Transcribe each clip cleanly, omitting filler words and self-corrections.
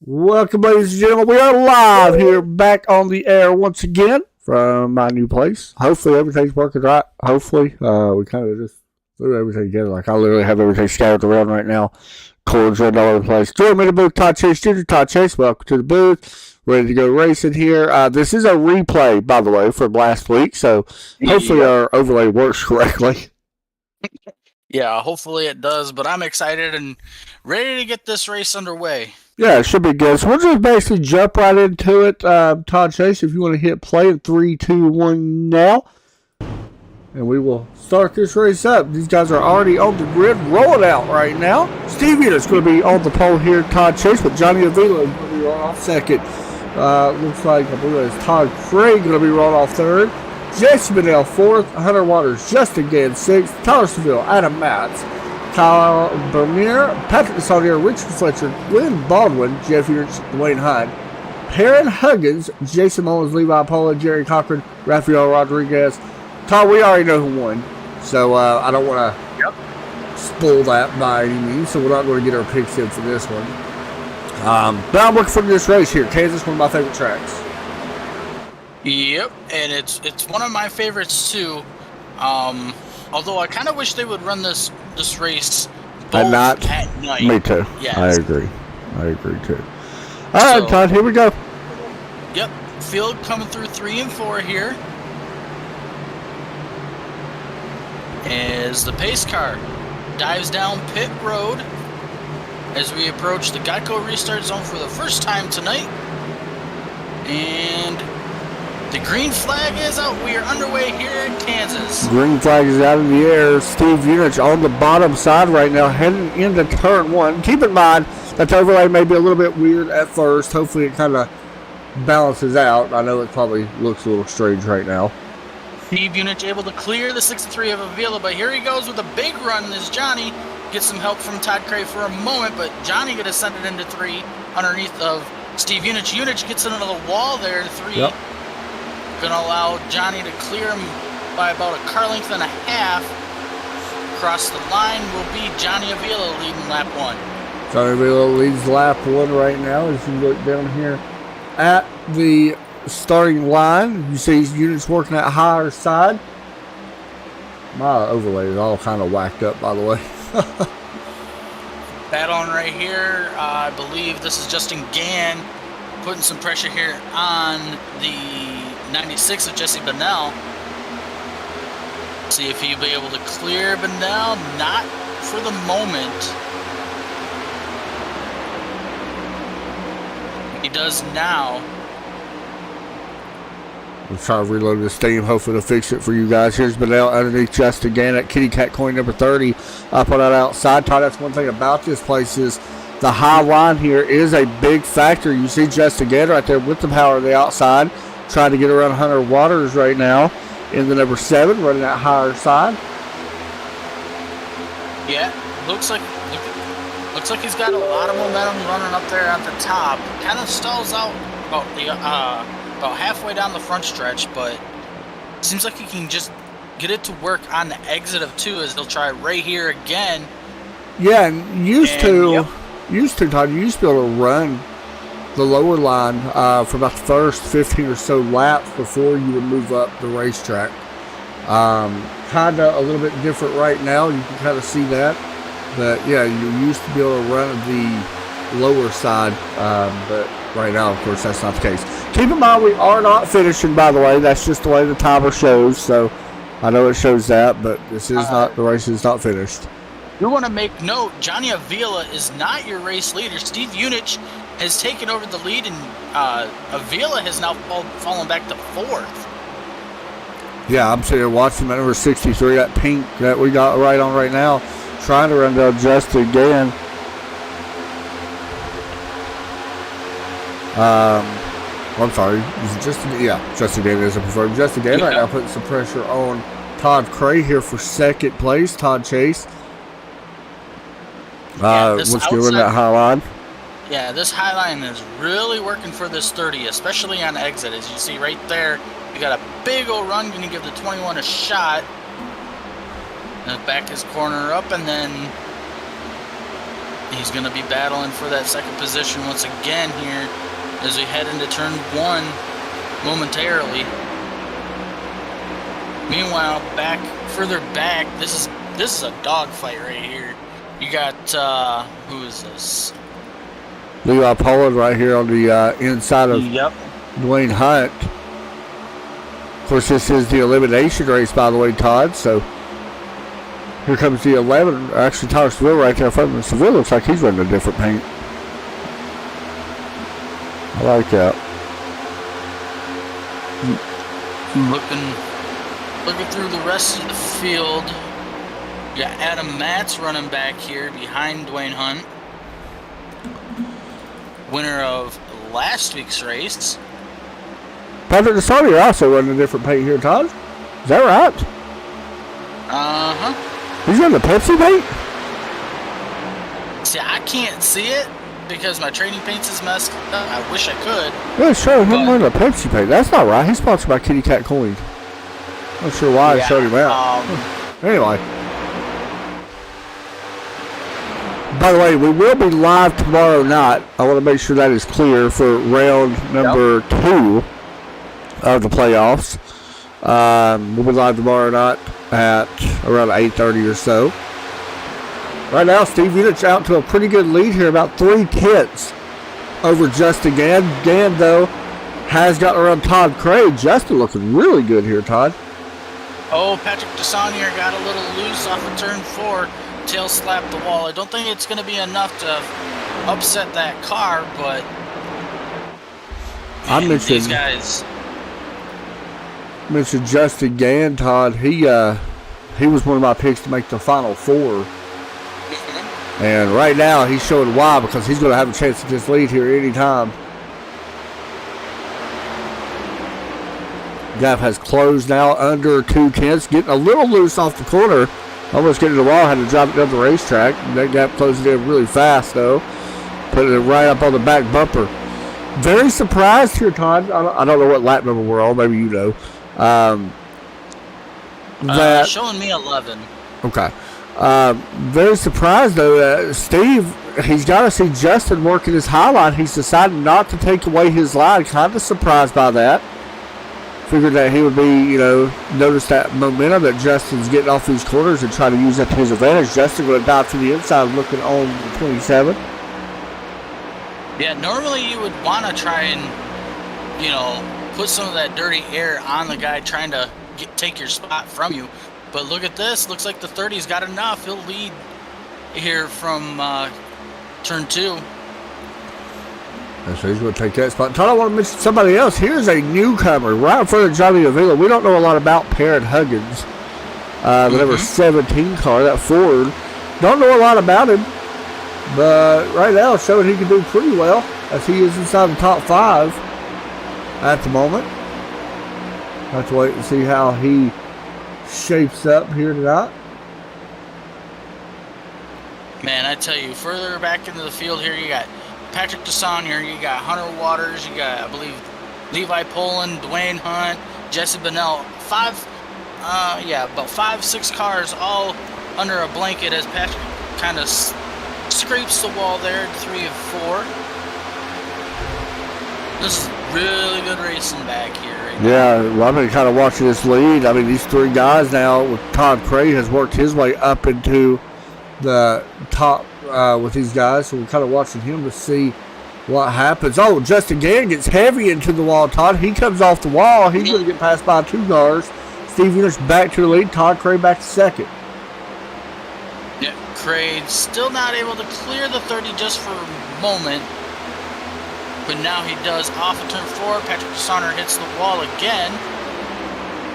Welcome, ladies and gentlemen. We are live here, back on the air once again from my new place. Hopefully, everything's working right. Hopefully, we kind of just threw everything together. Like, I literally have everything scattered around right now. Cords running all over the place. Join me in the booth, Todd Chase Jr. Todd Chase, welcome to the booth. Ready to go racing here. This is a replay, by the way, from last week, so hopefully our overlay works correctly. Yeah, hopefully it does, but I'm excited and ready to get this race underway. Yeah, it should be good. So we'll just basically jump right into it. Todd Chase, if you want to hit play in 3, 2, 1 now. And we will start this race up. These guys are already on the grid, rolling out right now. Steve Unit's going to be on the pole here, Todd Chase, but Johnny Avila is going to be off second. Looks like, I believe it's Todd Craig going to be rolling off third. Jesse Bennell fourth. Hunter Waters, Justin Gann sixth. Tyler Seville, Adam Matz, Kyle Bernier, Patrick Saudier, Richard Fletcher, Glenn Baldwin, Jeff Unich, Dwayne Hyde, Perrin Huggins, Jason Mullins, Levi Pola, Jerry Cochran, Rafael Rodriguez. Todd, we already know who won, so I don't want to spoil that by any means, so we're not going to get our picks in for this one. But I'm looking for this race here. Kansas, one of my favorite tracks. Yep, and it's one of my favorites too. Although I kind of wish they would run this race both at night. Me too. Yes. I agree too. All right, Todd, here we go. Yep, field coming through 3 and 4 here. As the pace car dives down pit road as we approach the Geico restart zone for the first time tonight. And the green flag is out. We are underway here in Kansas. Green flag is out in the air. Steve Unich on the bottom side right now, heading into turn 1. Keep in mind that the overlay may be a little bit weird at first. Hopefully it kind of balances out. I know it probably looks a little strange right now. Steve Unich able to clear the 63 of Avila, but here he goes with a big run as Johnny gets some help from Todd Cray for a moment, but Johnny going to send it into 3 underneath of Steve Unich. Unich gets into the wall there in 3. Yep. Going to allow Johnny to clear him by about a car length and a half. Across the line will be Johnny Avila leading lap 1. Johnny Avila leads lap 1 right now. As you look down here at the starting line, you see Units working at higher side. My overlay is all kind of whacked up, by the way. That on right here, I believe this is Justin Gann putting some pressure here on the 96 of Jesse Bennell. See if he'll be able to clear Bennell. Not for the moment. He does now. I'm trying to reload this theme. Hopefully to fix it for you guys. Here's Bennell underneath Justin Gann at Kitty Cat Coin number 30. Up on that outside. Todd, that's one thing about this place is the high line here is a big factor. You see Justin Gann right there with the power on the outside. Trying to get around Hunter Waters right now in the number 7, running that higher side. Yeah, looks like he's got a lot of momentum running up there at the top. Kind of stalls out about halfway down the front stretch, but seems like he can just get it to work on the exit of 2 as they'll try right here again. Yeah, and used to, Todd, you used to be able to run the lower line for about the first 15 or so laps before you would move up the racetrack. Kind of a little bit different right now. You can kind of see that. But, yeah, you used to be able to run the lower side. But right now, of course, that's not the case. Keep in mind, we are not finishing, by the way. That's just the way the timer shows. So I know it shows that, but this is not, the race is not finished. You want to make note, Johnny Avila is not your race leader. Steve Unich has taken over the lead, and Avila has now fallen back to 4th. Yeah, I'm sitting here watching that number 63, that pink that we got right on right now, trying to run down Justin Gann. I'm sorry, is it Justin? Yeah, Justin Gann is a preferred. Justin Gann right now putting some pressure on Todd Cray here for second place. Todd Chase. Let's go in that high line. Yeah, this high line is really working for this 30, especially on exit. As you see right there, you got a big old run, going to give the 21 a shot. And back his corner up, and then He's going to be battling for that second position once again here as we head into turn 1 momentarily. Meanwhile, further back, this is a dogfight right here. You got who is this? Levi Poland right here on the inside of Dwayne Hunt. Of course, this is the elimination race, by the way, Todd. So here comes the 11. Actually, Tyler Seville right there in front of him. Seville looks like he's running a different paint. I like that. Looking through the rest of the field. You got Adam Matz running back here behind Dwayne Hunt. Winner of last week's race. Patrick DeSardi also running a different paint here, Todd. Is that right? Uh-huh. He's running the Pepsi paint? See, I can't see it because my trading paints is messed up. I wish I could. Yeah, sure. Him running a Pepsi paint. That's not right. He's sponsored by Kitty Cat Coin. Not sure why I showed him out. Anyway. By the way, we will be live tomorrow night. I want to make sure that is clear for round number 2 of the playoffs. We'll be live tomorrow night at around 8:30 or so. Right now, Steve Unit's out to a pretty good lead here, about 3/10 over Justin Gann. Gann, though, has gotten around Todd Craig. Justin looking really good here, Todd. Oh, Patrick DeSaunier got a little loose off of turn 4. Tail slapped the wall. I don't think it's going to be enough to upset that car, but I mentioned these guys. Mentioned Justin Gann, Todd. He was one of my picks to make the Final Four. And right now he's showing why, because he's going to have a chance to just lead here anytime. Gap has closed now under 2/10, getting a little loose off the corner. Almost getting the wall, had to drop it down the racetrack. That gap closed in really fast, though. Putting it right up on the back bumper. Very surprised here, Todd. I don't know what lap number we're on. Maybe you know. That showing me 11. Okay. Very surprised, though. Steve, he's got to see Justin working his high line. He's decided not to take away his line. Kind of surprised by that. Figured that he would be, notice that momentum that Justin's getting off these corners and try to use that to his advantage. Justin going to dive to the inside looking on the 27. Yeah, normally you would want to try and, put some of that dirty air on the guy trying to take your spot from you. But look at this. Looks like the 30's got enough. He'll lead here from turn 2. So he's going to take that spot. Todd, I want to mention somebody else. Here's a newcomer right in front of Johnny Avila. We don't know a lot about Parrot Huggins. The number 17 car, that Ford. Don't know a lot about him. But right now, showing he can do pretty well as he is inside the top 5 at the moment. Have to wait and see how he shapes up here tonight. Man, I tell you, further back into the field here, you got Patrick DeSaunier, you got Hunter Waters, you got, I believe, Levi Poland, Dwayne Hunt, Jesse Bennell. About 5-6 cars all under a blanket as Patrick kind of scrapes the wall there, 3 of 4. This is really good racing back here. Yeah, well, I've been kind of watching this lead. I mean, these 3 guys now, with Todd Craig has worked his way up into the top with these guys, so we're kind of watching him to see what happens. Oh, Justin Gann gets heavy into the wall, Todd. He comes off the wall. He's going to get passed by 2 cars. Steve Unit's back to the lead. Todd Craig back to second. Yeah, Craig still not able to clear the 30 just for a moment. But now he does off of turn 4. Patrick DeSaunier hits the wall again.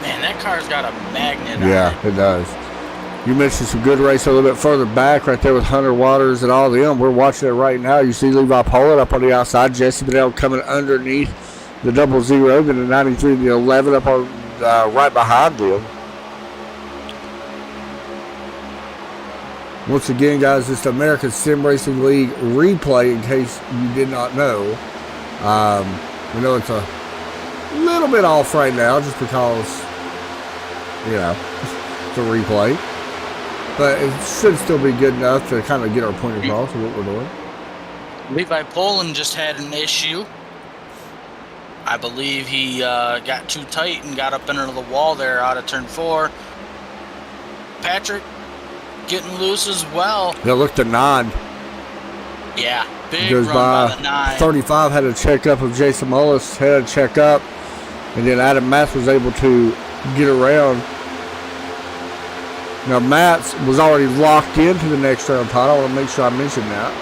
Man, that car's got a magnet on it. Yeah, it does. You mentioned some good race a little bit further back right there with Hunter Waters and all them. We're watching it right now. You see Levi Poland up on the outside. Jesse Bennell coming underneath the 00, then the 93 and the 11 up on right behind them. Once again, guys, it's the American Sim Racing League replay in case you did not know. We know it's a little bit off right now just because, it's a replay. but it should still be good enough to kind of get our point across of what we're doing. Levi Poland just had an issue. I believe he got too tight and got up into the wall there out of turn 4. Patrick getting loose as well. Yeah, look, the 9. Yeah, big Goes run by the 9. 35 had a check up of Jason Mullis, had a check up, and then Adam Matz was able to get around. Now, Matz was already locked into the next round title. I want to make sure I mention that.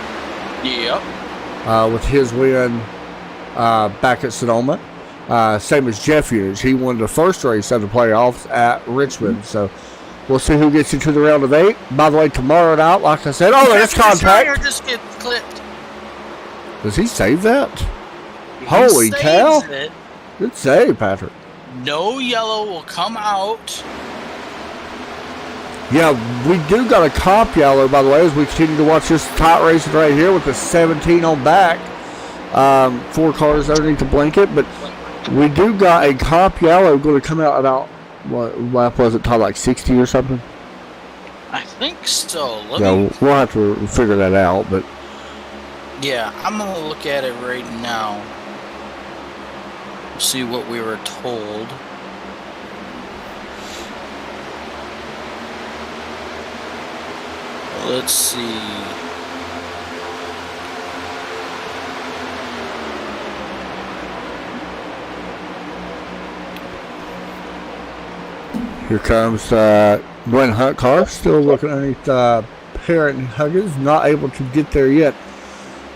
Yep. With his win back at Sonoma. Same as Jeff Hughes. He won the first race of the playoffs at Richmond. So we'll see who gets into the round of 8. By the way, tomorrow night, like I said, there's contact. Just get clipped. Does he save that? Holy cow. It. Good save, Patrick. No yellow will come out. Yeah, we do got a comp yellow, by the way, as we continue to watch this tight racing right here with the 17 on back. 4 cars underneath the blanket, but we do got a comp yellow going to come out about, what lap was it, Todd, like 60 or something? I think so. We'll have to figure that out, but... Yeah, I'm going to look at it right now. See what we were told. Let's see. Here comes Glenn Hunt car, still looking underneath Parent and Huggins, not able to get there yet.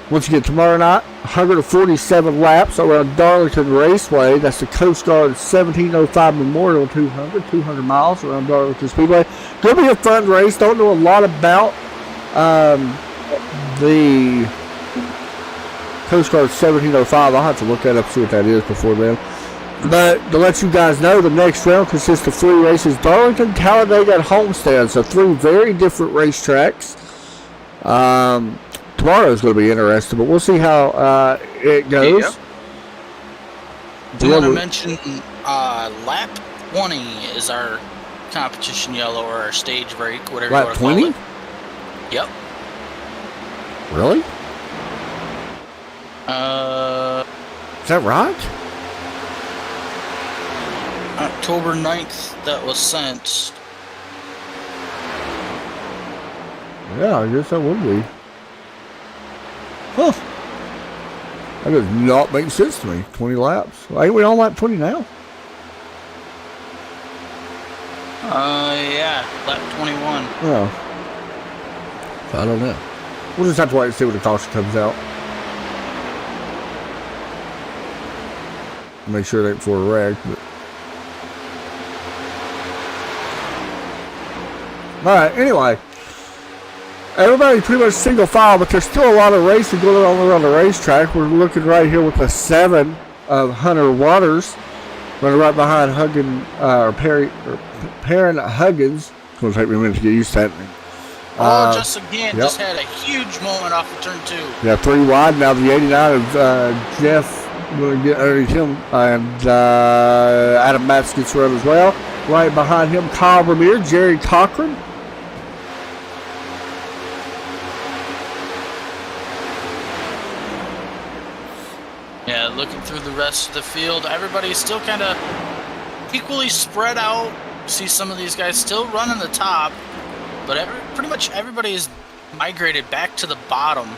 Once again, tomorrow night, 147 laps around Darlington Raceway. That's the Coast Guard 1705 Memorial 200 miles around Darlington Speedway. Going to be a fun race. Don't know a lot about the Coast Guard 1705. I'll have to look that up, see what that is before then. But to let you guys know, the next round consists of 3 races: Darlington, Talladega, and Homestead. So 3 very different racetracks. Tomorrow is going to be interesting, but we'll see how it goes. Yep. Do you want to mention lap 20 is our competition yellow, or our stage break, whatever you want to call it. Lap 20? Yep. Really? Is that right? October 9th that was sent. Yeah, I guess that would be. Huh. That does not make sense to me. 20 laps. Ain't we on lap 20 now? Yeah, lap 21. Oh. I don't know. We'll just have to wait and see when the caution comes out. Make sure it ain't for a wreck, but... Alright, anyway. Everybody's pretty much single file, but there's still a lot of racing going on around the racetrack. We're looking right here with the 7 of Hunter Waters, running right behind Perrin Huggins. It's going to take me a minute to get used to that. Just had a huge moment off of turn 2. Yeah, 3 wide. Now the 89 of Jeff going to get underneath him, and Adam Matz gets run as well. Right behind him, Kyle Vermeer, Jerry Cochran. Yeah, looking through the rest of the field, everybody's still kind of equally spread out. See some of these guys still running the top, but pretty much everybody is migrated back to the bottom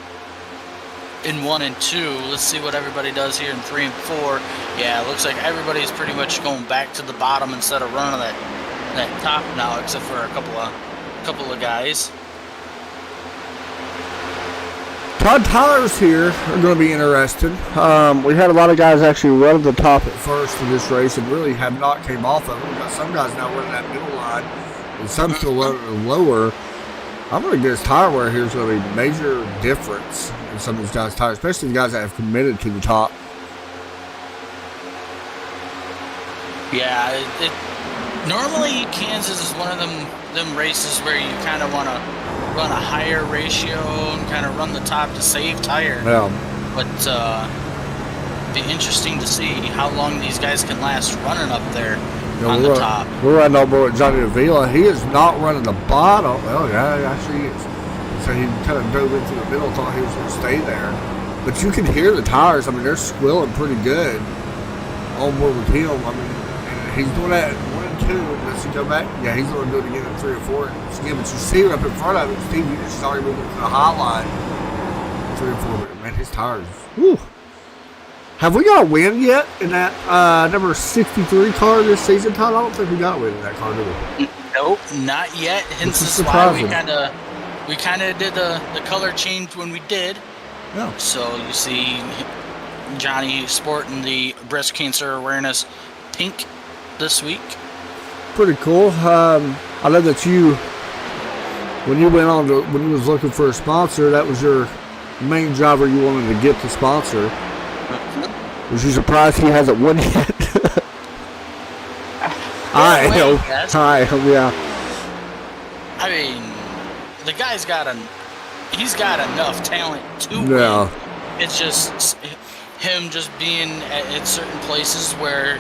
in 1 and 2. Let's see what everybody does here in 3 and 4. Yeah, it looks like everybody's pretty much going back to the bottom instead of running that top now, except for a couple of guys. Todd Tyler's here are going to be interesting. We had a lot of guys actually run the top at first in this race and really have not came off of it. We've got some guys now running that middle line and some still running lower. I'm going to guess tire wear here is going to be a major difference in some of these guys' tires, especially the guys that have committed to the top. Yeah, normally Kansas is one of them races where you kind of want to run a higher ratio and kind of run the top to save tire. Yeah. But be interesting to see how long these guys can last running up there. on the top. We're riding on board with Johnny Avila. He is not running the bottom. Oh, yeah, actually he is. So he kind of dove into the middle, thought he was going to stay there. But you can hear the tires. I mean, they're squealing pretty good on board with him. I mean, he's doing that at 1 and 2. Does he go back? Yeah, he's going to do it again at 3 or 4. Again, but you see up in front of him, Steve Eunice is already moving to the high line. 3 or 4. But man, his tires. Whew. Have we got a win yet in that number 63 car this season, Todd? I don't think we got a win in that car, do we? Nope, not yet. Hence Which is is why surprising. we kind of did the color change when we did. Yeah. So you see Johnny sporting the breast cancer awareness pink this week. Pretty cool. I know that when you was looking for a sponsor, that was your main driver you wanted to get the sponsor. Was you surprised he hasn't won yet? I am. Yeah. I mean, the guy's he's got enough talent to Yeah. win. It's just him just being at certain places where,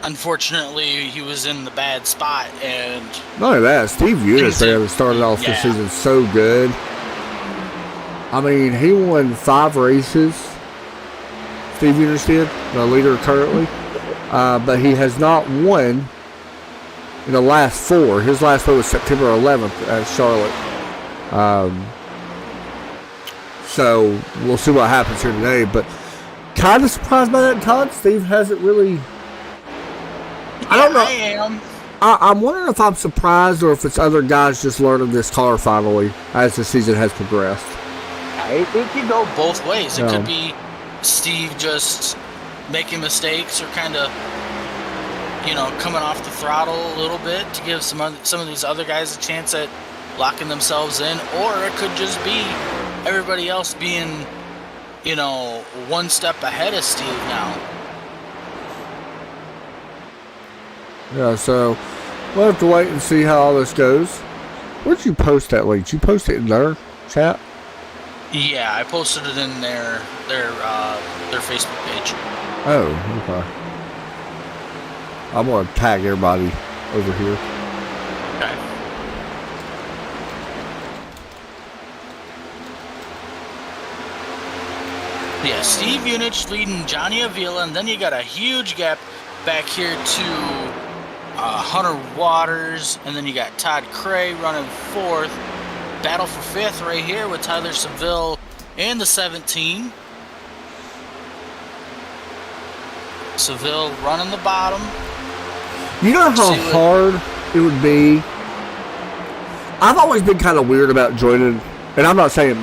unfortunately, he was in the bad spot. And Not only that, Steve Eunice there started off this Yeah. season so good. I mean, he won 5 races. Steve Eunice did, the leader currently. But he has not won in the last 4. His last one was September 11th at Charlotte. So we'll see what happens here today. But kind of surprised by that, Todd. Steve hasn't really. I don't know. I am. I'm wondering if I'm surprised or if it's other guys just learning this car finally as the season has progressed. It could go both ways. It Yeah. could be Steve just making mistakes or kind of, coming off the throttle a little bit to give some of these other guys a chance at locking themselves in, or it could just be everybody else being, one step ahead of Steve now. Yeah, so we'll have to wait and see how all this goes. Where'd you post that link? Did you post it in their chat? Yeah, I posted it in their Facebook page. Oh, okay. I'm going to tag everybody over here. Okay. Yeah, Steve Eunice leading Johnny Avila, and then you got a huge gap back here to Hunter Waters, and then you got Todd Cray running 4th. Battle for 5th right here with Tyler Seville and the 17. Seville running the bottom. You know how hard it would be? I've always been kind of weird about joining, and I'm not saying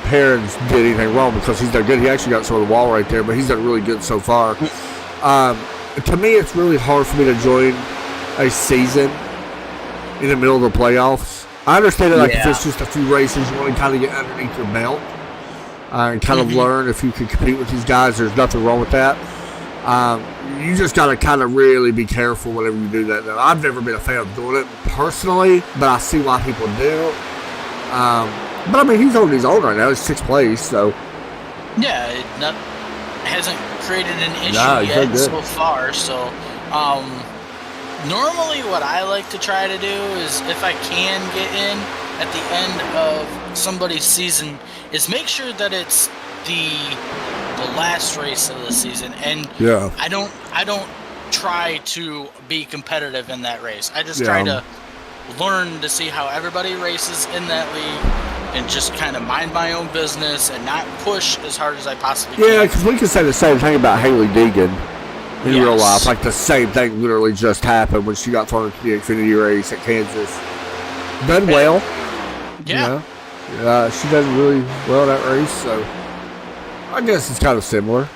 Perrins did anything wrong because he's done good. He actually got some of the wall right there, but he's done really good so far. To me, it's really hard for me to join a season in the middle of the playoffs. I understand that if it's just a few races, you want to kind of get underneath your belt and kind of learn if you can compete with these guys. There's nothing wrong with that. You just got to kind of really be careful whenever you do that. Now, I've never been a fan of doing it personally, but I see why people do. But I mean, he's holding his own right now. He's 6th place, so. Yeah, it hasn't created an issue yet so far. So, normally what I like to try to do is, if I can get in at the end of somebody's season, is make sure that it's the last race of the season, and I don't try to be competitive in that race. I just try to learn to see how everybody races in that league, and just kind of mind my own business and not push as hard as I possibly can. Yeah, because we can say the same thing about Haley Deegan in real life. Like the same thing literally just happened when she got thrown into the Xfinity race at Kansas. Done well. Yeah. She done really well that race, so I guess it's kind of similar.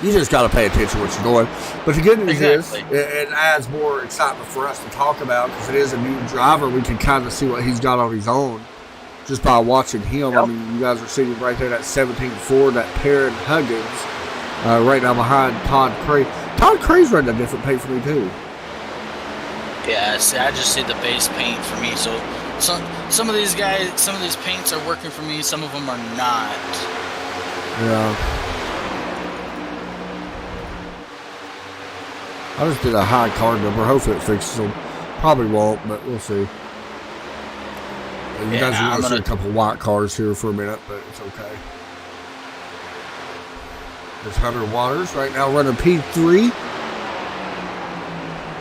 You just got to pay attention to what you're doing. But the good news is, it adds more excitement for us to talk about because it is a new driver. We can kind of see what he's got on his own just by watching him. Yep. I mean, you guys are seeing right there that 17 Ford, that Perrin Huggins, right now behind Todd Cray. Todd Cray's running a different paint for me, too. Yeah, see, I just see the base paint for me. So some of these guys, some of these paints are working for me. Some of them are not. Yeah. I just did a high card number. Hopefully it fixes them. Probably won't, but we'll see. You guys are going to see a couple white cars here for a minute, but it's okay. There's Hunter Waters right now running P3.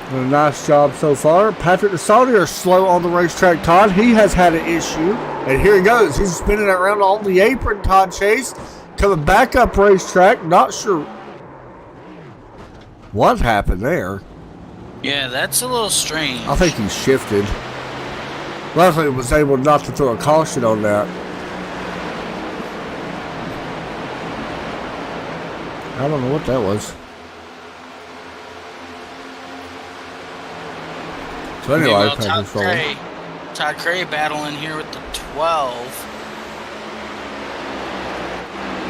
Doing a nice job so far. Patrick DeSaldi are slow on the racetrack, Todd. He has had an issue. And here he goes. He's spinning it around on the apron, Todd Chase. Coming back up racetrack. Not sure what happened there. Yeah, that's a little strange. I think he shifted. Luckily, was able not to throw a caution on that. I don't know what that was. So anyway, well, Todd Cray battling here with the 12.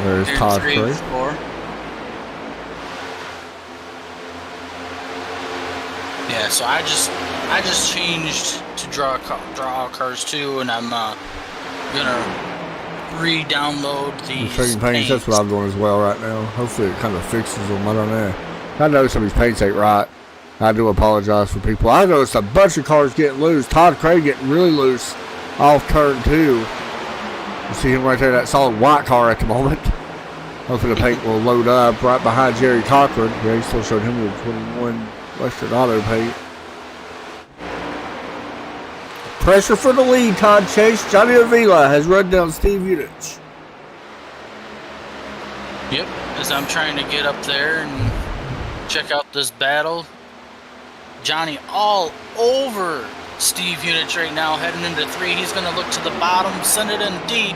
There's Todd Cray. Yeah, so I just changed to draw cars too, and I'm gonna re-download these paints. That's what I'm doing as well right now. Hopefully it kind of fixes them. I don't know. I know some of these paints ain't right. I do apologize for people. I noticed a bunch of cars getting loose. Todd Craig getting really loose off turn 2. You see him right there, that solid white car at the moment. Hopefully the paint will load up right behind Jerry Cochran. Yeah, he still showed him the 21 Western Auto paint. Pressure for the lead, Todd Chase. Johnny Avila has run down Steve Unich. Yep, as I'm trying to get up there and check out this battle. Johnny all over Steve Unich right now, heading into 3. He's going to look to the bottom, send it in deep,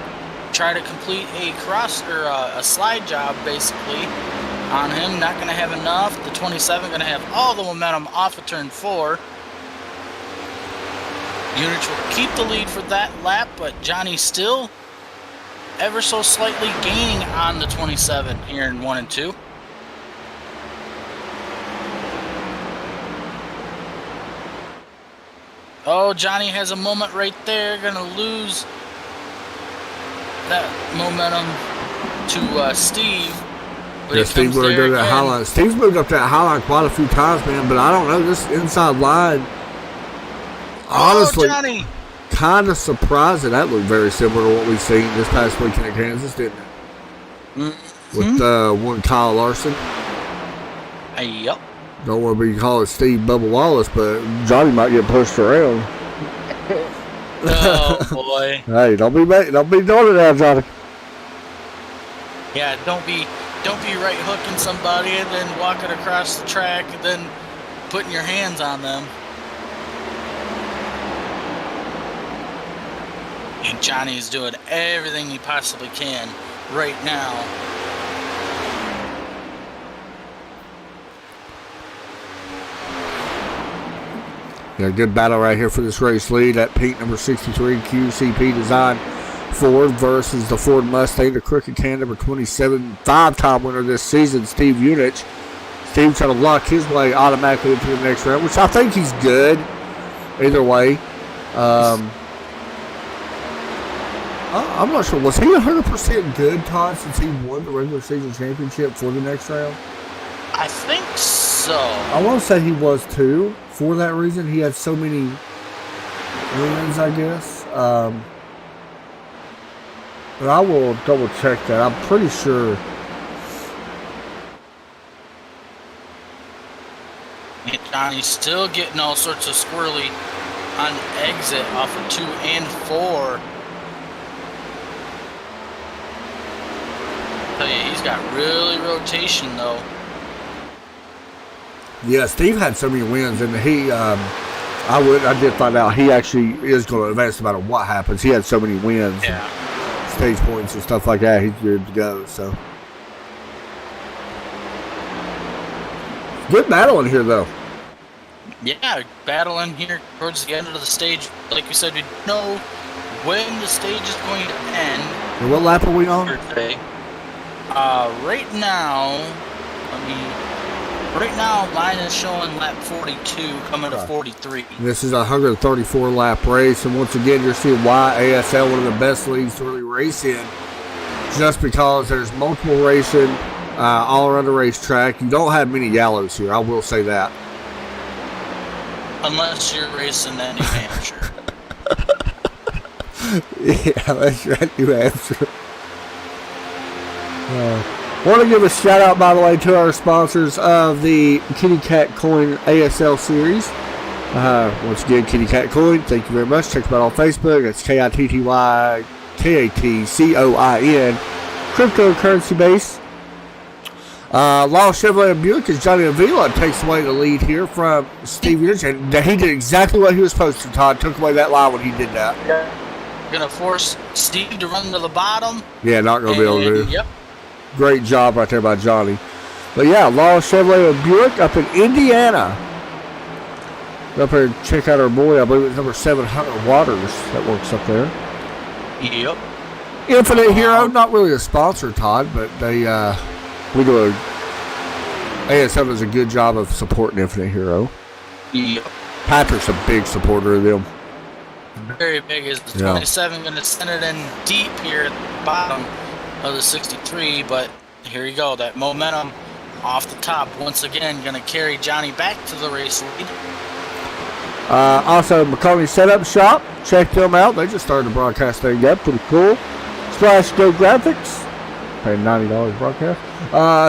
try to complete a cross or a slide job basically on him. Not going to have enough. The 27 going to have all the momentum off of turn 4. Unich will keep the lead for that lap, but Johnny still ever so slightly gaining on the 27 here in 1 and 2. Oh, Johnny has a moment right there. Gonna lose that momentum to Steve. But yeah, Steve's going to go to that highline. Steve's moved up that highline quite a few times, man, but I don't know. This inside line, honestly, kind of surprising. That looked very similar to what we've seen this past weekend in Kansas, didn't it? Mm-hmm. With one Kyle Larson. Yep. Don't want to be calling Steve Bubba Wallace, but Johnny might get pushed around. Oh boy! Hey, don't be doing it now, Johnny. Yeah, don't be right hooking somebody and then walking across the track and then putting your hands on them. And Johnny's doing everything he possibly can right now. Yeah, good battle right here for this race lead at Pete number 63 QCP Design Ford versus the Ford Mustang, the Crooked Can number 27, 5-time winner this season, Steve Unich. Steve trying to lock his way automatically into the next round, which I think he's good either way. I'm not sure. Was he 100% good, Todd, since he won the regular season championship for the next round? I think so. I want to say he was too. For that reason, he had so many wins, I guess. But I will double check that. I'm pretty sure. And Johnny's still getting all sorts of squirrely on exit off of 2 and 4. Tell you, he's got really rotation though. Yeah, Steve had so many wins, and he, I did find out he actually is going to advance no matter what happens. He had so many wins, and stage points and stuff like that. He's good to go. So good battle in here, though. Yeah, battling here towards the end of the stage. Like we said, we know when the stage is going to end. And what lap are we on? Right now, Right now, mine is showing lap 42 coming to 43. This is a 134 lap race, and once again, you're seeing why ASL, one of the best leagues to really race in, just because there's multiple racing all around the racetrack. You don't have many yellows here, I will say that. Unless you're racing in New Hampshire. Yeah, that's right, New Hampshire. Want to give a shout out, by the way, to our sponsors of the Kitty Cat Coin ASL series. Once again, Kitty Cat Coin, thank you very much. Check them out on Facebook. It's KITTYKATCOIN, cryptocurrency base. Law Chevrolet and Buick is Johnny Avila takes away the lead here from Steve Unich, and he did exactly what he was supposed to. Todd took away that line when he did that. Gonna force Steve to run to the bottom. Yeah, not gonna be able to do. Yep. Great job right there by Johnny. But yeah, Law Chevrolet and Buick up in Indiana. Up there and check out our boy, I believe it's number 700 Waters that works up there. Yep. Infinite Hero, not really a sponsor, Todd, but we do ASM does a good job of supporting Infinite Hero. Yep. Patrick's a big supporter of them. Very big. Is the 27 going to send it in deep here at the bottom of the 63, but here you go. That momentum off the top once again going to carry Johnny back to the race lead. Also, McConaughey Setup Shop. Check them out. They just started the broadcast thing up. Pretty cool. Splash Go Graphics. Paying $90 broadcast.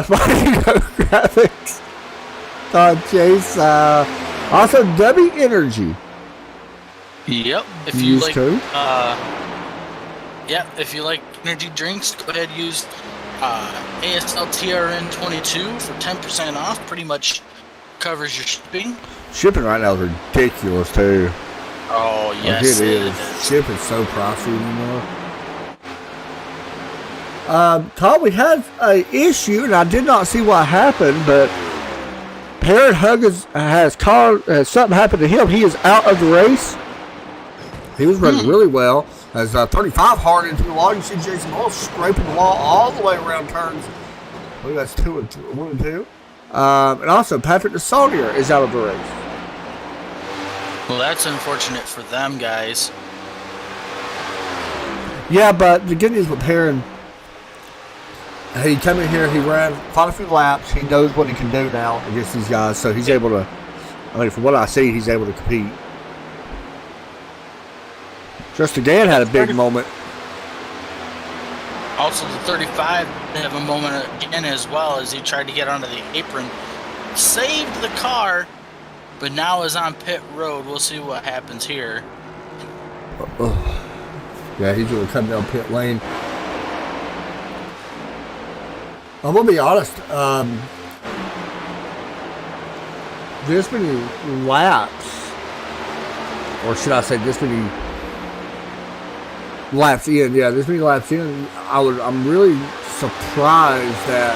Splash Go Graphics. Chase. Also, W Energy. Yep. If you Use like, code. if you like energy drinks, go ahead and use ASLTRN22 for 10% off. Pretty much covers your shipping. Shipping right now is ridiculous too. Oh yes, it is. Shipping's so pricey anymore. Todd, we had an issue, and I did not see what happened, but Parrot Huggins has something happened to him. He is out of the race. He was running really well. As 35 hard into the wall, you see Jason Hall scraping the wall all the way around turns. I believe that's 1 and 2. And also, Patrick DeSaulnier is out of the race. Well, that's unfortunate for them, guys. Yeah, but the good news with Perrin, he came in here, he ran quite a few laps. He knows what he can do now against these guys, so he's able to, from what I see, he's able to compete. Justin Gann had a big moment. Also, the 35 have a moment again as well as he tried to get onto the apron. Saved the car, but now is on pit road. We'll see what happens here. Yeah, he's going to come down pit lane. I'm going to be honest. This many laps, or should I say this many laps in, this many laps in, I'm really surprised that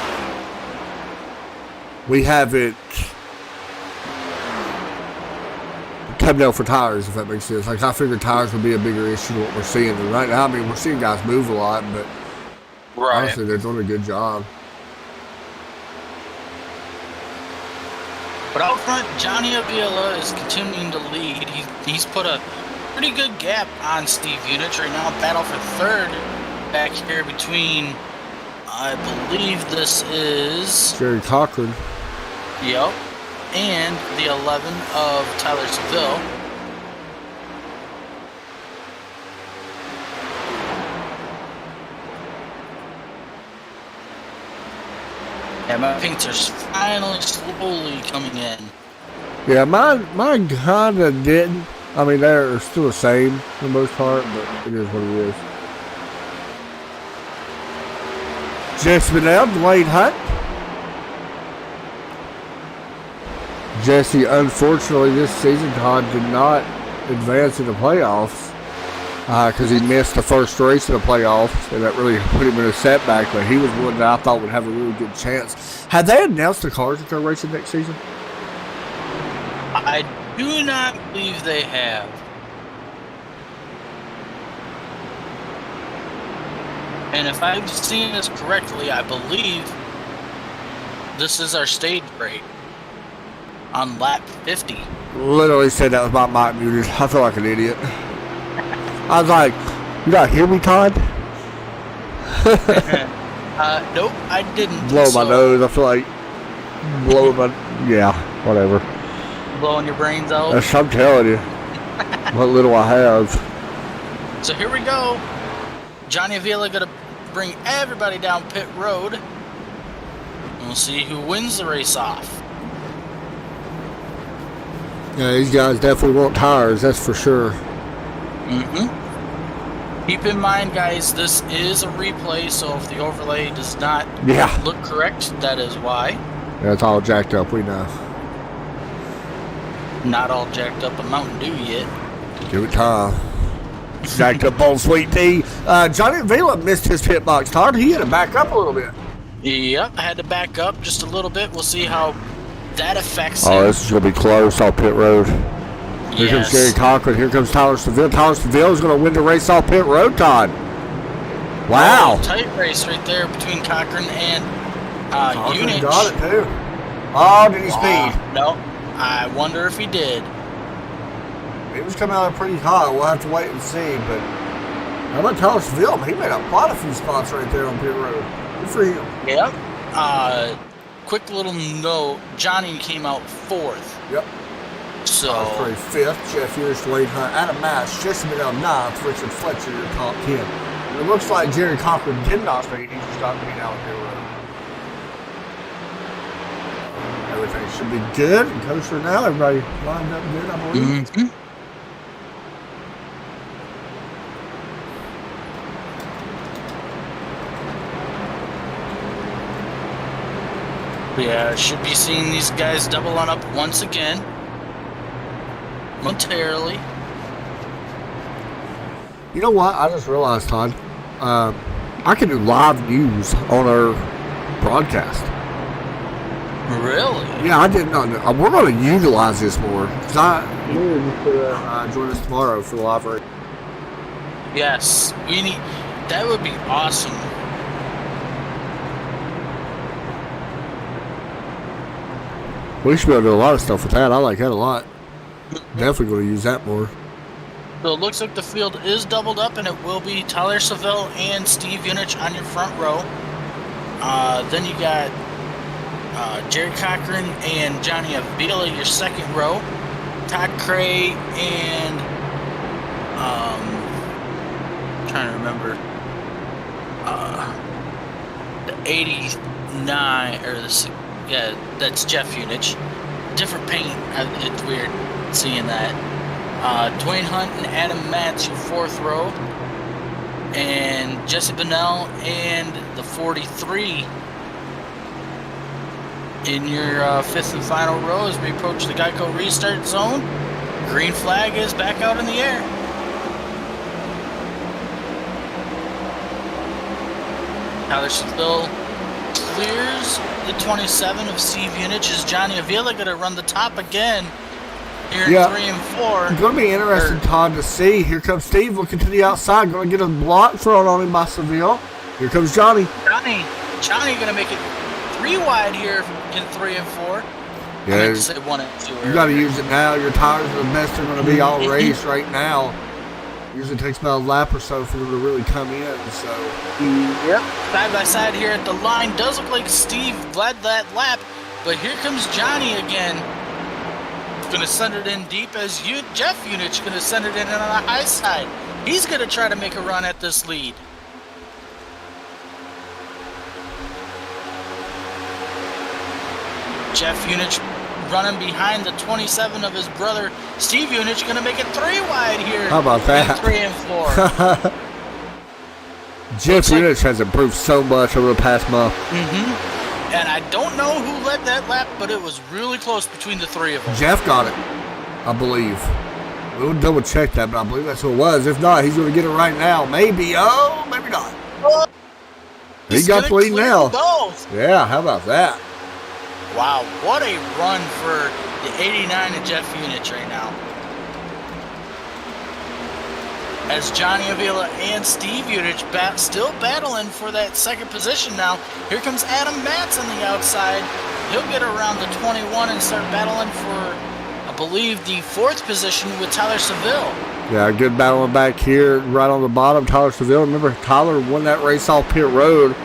we haven't come down for tires, if that makes sense. Like, I figured tires would be a bigger issue than what we're seeing. And right now, I mean, we're seeing guys move a lot, but honestly, they're doing a good job. But out front, Johnny Avila is continuing to lead. He's put a pretty good gap on Steve Unich right now. Battle for third back here between, I believe this is Jerry Cochran. Yep. And the 11 of Tyler Seville. And my paints are finally slowly coming in. Yeah, mine kinda didn't. I mean, they're still the same for the most part, but it is what it is. Jesse Bennell, Dwayne Hunt. Jesse, unfortunately, this season, Todd did not advance in the playoffs because he missed the first race in the playoffs, and that really put him in a setback. But he was one that I thought would have a really good chance. Had they announced the cars that they're racing next season? I do not believe they have. And if I've seen this correctly, I believe this is our stage break on lap 50. Literally said that with my mic muted. I feel like an idiot. I was like, you not hear me, Todd? Nope, I didn't. Blow my nose. I feel like blowing my. Yeah, whatever. Blowing your brains out. I'm telling you. What little I have. So here we go. Johnny Avila gonna bring everybody down pit road. And we'll see who wins the race off. Yeah, these guys definitely want tires, that's for sure. Keep in mind, guys, this is a replay, so if the overlay does not look correct, that is why. Yeah, it's all jacked up, we know. Not all jacked up a Mountain Dew yet. Give it time. Jacked up on Sweet Tea. Johnny Avila missed his pit box, Todd. He had to back up a little bit. Yep, I had to back up just a little bit. We'll see how that affects him. Oh, this is going to be close off pit road. Here comes Jerry Cochran. Here comes Tyler Seville. Tyler Seville is going to win the race off pit road, Todd. Wow. Oh, tight race right there between Cochran and Unich. Got it, too. Oh, did he speed? No. I wonder if he did. He was coming out pretty hot. We'll have to wait and see. But how about Tyler Seville? He made up quite a few spots right there on pit road. Good for him. Yep. Quick little note. Johnny came out 4th. Yep. So. Osprey 5th. Jeff Hughes, Wade Hunt. Adam Mass just been out 9th. Richard Fletcher, your top 10. And it looks like Jerry Cochran did not speed. He just got being out on pit road. Everything should be good and kosher now. Everybody lined up good, I believe. Yeah, should be seeing these guys double on up once again. Momentarily. You know what? I just realized, Todd. I can do live news on our broadcast. Really? Yeah, I did not know. We're going to utilize this more. Join us tomorrow for the live race. Yes, we need. That would be awesome. We should be able to do a lot of stuff with that. I like that a lot. Definitely going to use that more. So it looks like the field is doubled up, and it will be Tyler Seville and Steve Unich on your front row. Then you got Jerry Cochran and Johnny Avila, your second row. Todd Cray and I'm trying to remember the 89 or the that's Jeff Unich. Different paint. It's weird seeing that. Dwayne Hunt and Adam Matz, your 4th row. And Jesse Bennell and the 43 in your 5th and final row as we approach the Geico restart zone. Green flag is back out in the air. Tyler Seville clears the 27 of Steve Unich. Is Johnny Avila going to run the top again here in 3 and 4? It's going to be interesting, Todd, to see. Here comes Steve looking to the outside. Going to get a block thrown on him by Seville. Here comes Johnny. Johnny going to make it 3 wide here in 3 and 4. Yeah, I meant to say 1 and 2 earlier. You got to use it now. Your tires are the best they're going to be all race right now. Usually takes about a lap or so for them to really come in. So. Yep. Side by side here at the line. Does look like Steve led that lap, but here comes Johnny again. Going to send it in deep as Jeff Unich going to send it in on the high side. He's going to try to make a run at this lead. Jeff Unich running behind the 27 of his brother Steve Unich, going to make it 3 wide here. How about that? 3 and 4. Jeff Unich has improved so much over the past month. And I don't know who led that lap, but it was really close between the 3 of them. Jeff got it, I believe. We'll double check that, but I believe that's who it was. If not, he's going to get it right now. Maybe. Oh, maybe not. He got the lead now. Both. Yeah, how about that? Wow, what a run for the 89 of Jeff Unich right now. As Johnny Avila and Steve Unich still battling for that second position now. Here comes Adam Matz on the outside. He'll get around the 21 and start battling for, I believe, the 4th position with Tyler Seville. Yeah, good battling back here right on the bottom. Tyler Seville. Remember, Tyler won that race off pit road.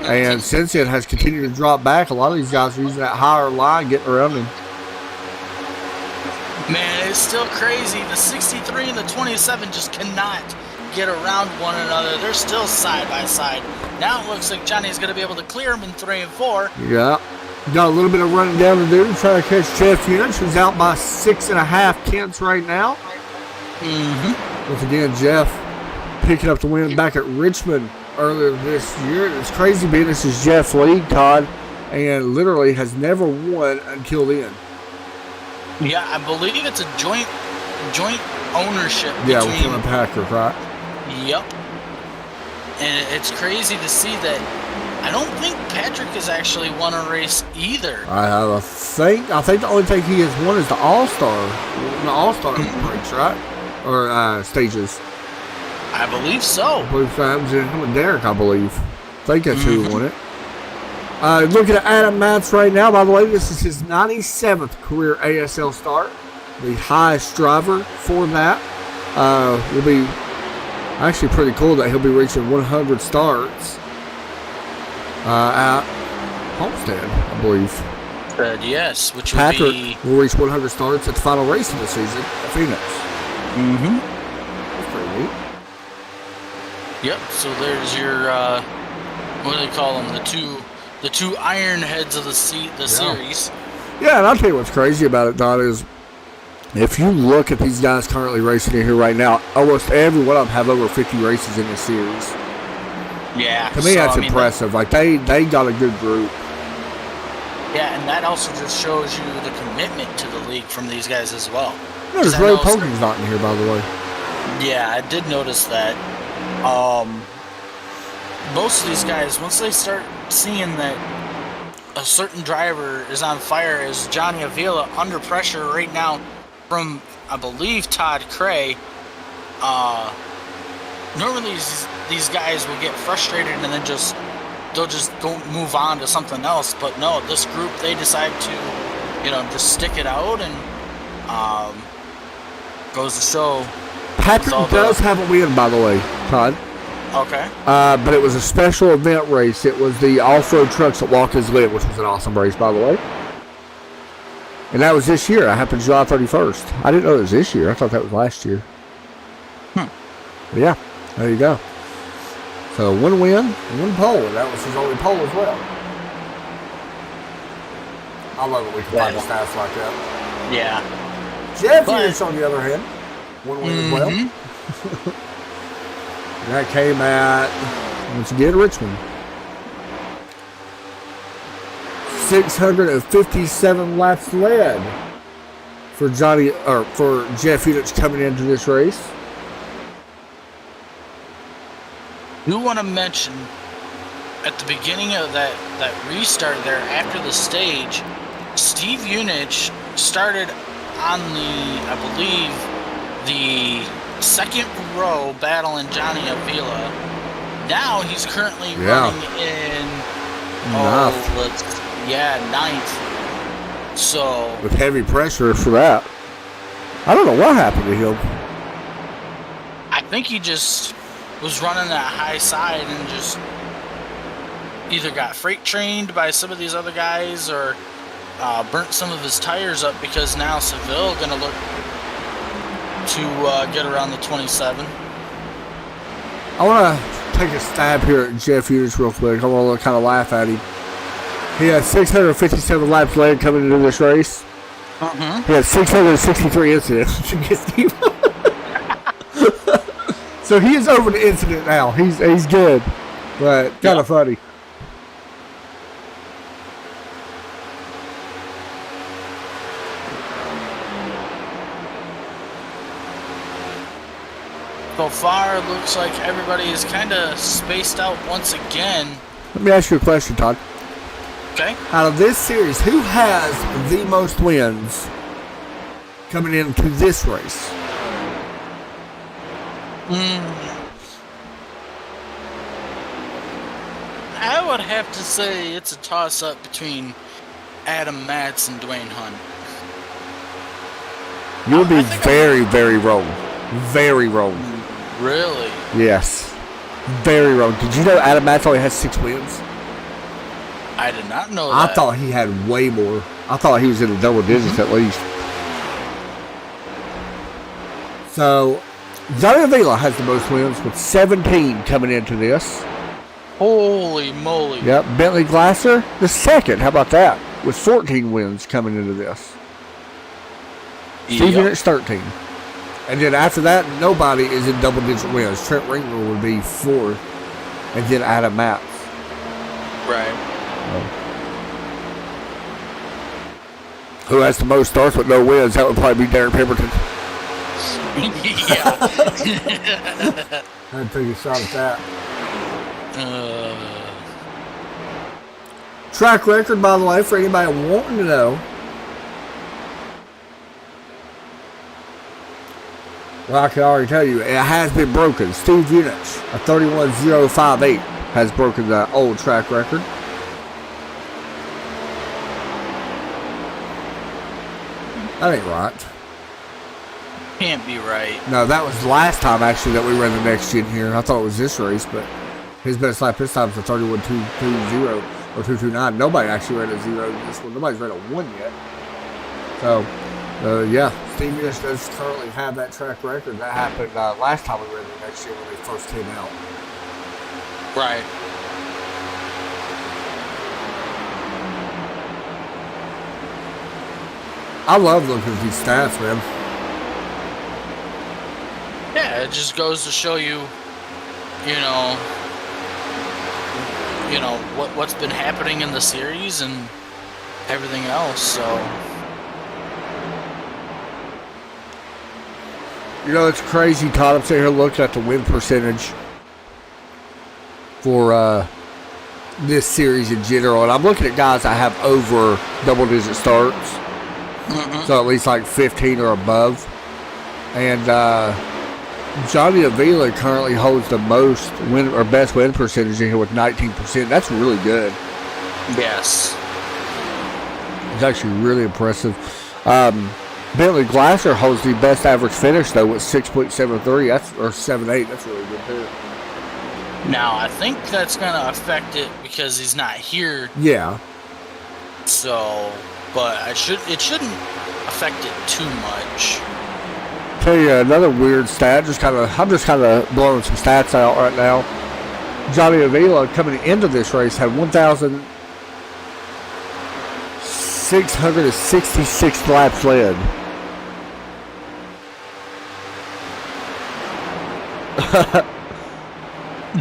And since it has continued to drop back, a lot of these guys are using that higher line, getting around him. Man, it's still crazy. The 63 and the 27 just cannot get around one another. They're still side by side. Now it looks like Johnny's going to be able to clear him in 3 and 4. Yeah. Got a little bit of running down to do, trying to catch Jeff Unich, who's out by 6.5 tenths right now. Once again, Jeff picking up the win back at Richmond earlier this year. It's crazy being this is Jeff's league, Todd, and literally has never won until then. Yeah, I believe it's a joint ownership Yeah, between with Packers, right? Yep. And it's crazy to see that. I don't think Patrick has actually won a race either. I think the only thing he has won is the All-Star breaks, right? Or stages. I believe so. I believe that was him and Derek, I believe. I think that's who won it. Looking at Adam Matz right now, by the way, this is his 97th career ASL start. The highest driver for that. Will be actually pretty cool that he'll be reaching 100 starts at Homestead, I believe. Yes, which Patrick would be... will reach 100 starts at the final race of the season at Phoenix. That's pretty neat. Yep, so there's your, what do they call them? The two iron heads of the series. Yeah, and I'll tell you what's crazy about it, Don, is if you look at these guys currently racing in here right now, almost every one of them have over 50 races in this series. Yeah. To me, that's impressive. Like, they got a good group. Yeah, and that also just shows you the commitment to the league from these guys as well. No, there's Ray Polking's not in here, by the way. Yeah, I did notice that. Most of these guys, once they start seeing that a certain driver is on fire, as Johnny Avila under pressure right now from, I believe, Todd Cray, normally these guys will get frustrated and then they'll just go move on to something else. But no, this group, they decide to, just stick it out, and goes to show. Patrick does have a win, by the way, Todd. Okay. But it was a special event race. It was the off-road trucks at Watkins Glen, which was an awesome race, by the way. And that was this year. I happened July 31st. I didn't know it was this year. I thought that was last year. But yeah, there you go. So one win, one pole, and that was his only pole as well. I love it. We can find stats like that. Yeah. Jeff Hughes, on the other hand, one win as well. And that came at, once again, Richmond. 657 laps led for Jeff Unich coming into this race. You want to mention at the beginning of that restart there after the stage, Steve Unich started on I believe, the second row battling Johnny Avila. Now he's currently running in ninth. So with heavy pressure for that. I don't know what happened to him. I think he just was running that high side and just either got freight trained by some of these other guys or burnt some of his tires up, because now Seville going to look to get around the 27. I want to take a stab here at Jeff Unich real quick. I want to kind of laugh at him. He had 657 laps led coming into this race. He had 663 incidents against him. So he is over the incident now. He's good, but kind of funny. So far, it looks like everybody is kind of spaced out once again. Let me ask you a question, Todd. Okay. Out of this series, who has the most wins coming into this race? I would have to say it's a toss-up between Adam Matz and Dwayne Hunt. You would be very, very wrong. Very wrong. Really? Yes. Very wrong. Did you know Adam Matz only has 6 wins? I did not know I that. thought he had way more. I thought he was in the double digits at least. So, Johnny Avila has the most wins with 17 coming into this. Holy moly. Yep, Bentley Glasser, the second. How about that? With 14 wins coming into this. Steve Unit's 13. And then after that, nobody is in double-digit wins. Trent Ringler would be fourth. And then Adam Matz. Right. Who has the most starts with no wins? That would probably be Derek Pemberton. Yeah. I'd take a shot at that. Track record, by the way, for anybody wanting to know. Well, I can already tell you, it has been broken. Steve Unich, a 31.058, has broken the old track record. That ain't right. Can't be right. No, that was the last time, actually, that we ran the next gen here. I thought it was this race, but his best lap this time is a 31.220 or 229. Nobody actually ran a 0 in this one. Nobody's ran a 1 yet. So, yeah, Steve Unich does currently have that track record. That happened last time we ran the next year when they first came out. Right. I love looking at these stats, man. Yeah, it just goes to show you, what's been happening in the series and everything else. So, It's crazy, Todd. I'm sitting here looking at the win percentage for this series in general, and I'm looking at guys that have over double-digit starts. So at least like 15 or above. And Johnny Avila currently holds the most win or best win percentage in here with 19%. That's really good. yes. It's actually really impressive. Bentley Glasser holds the best average finish though with 6.73. Or 7.8. That's really good too. Now, I think that's going to affect it because he's not here. Yeah. So, but it shouldn't affect it too much. Tell you another weird stat. I'm just kind of blowing some stats out right now. Johnny Avila coming into this race had 1,666 laps led.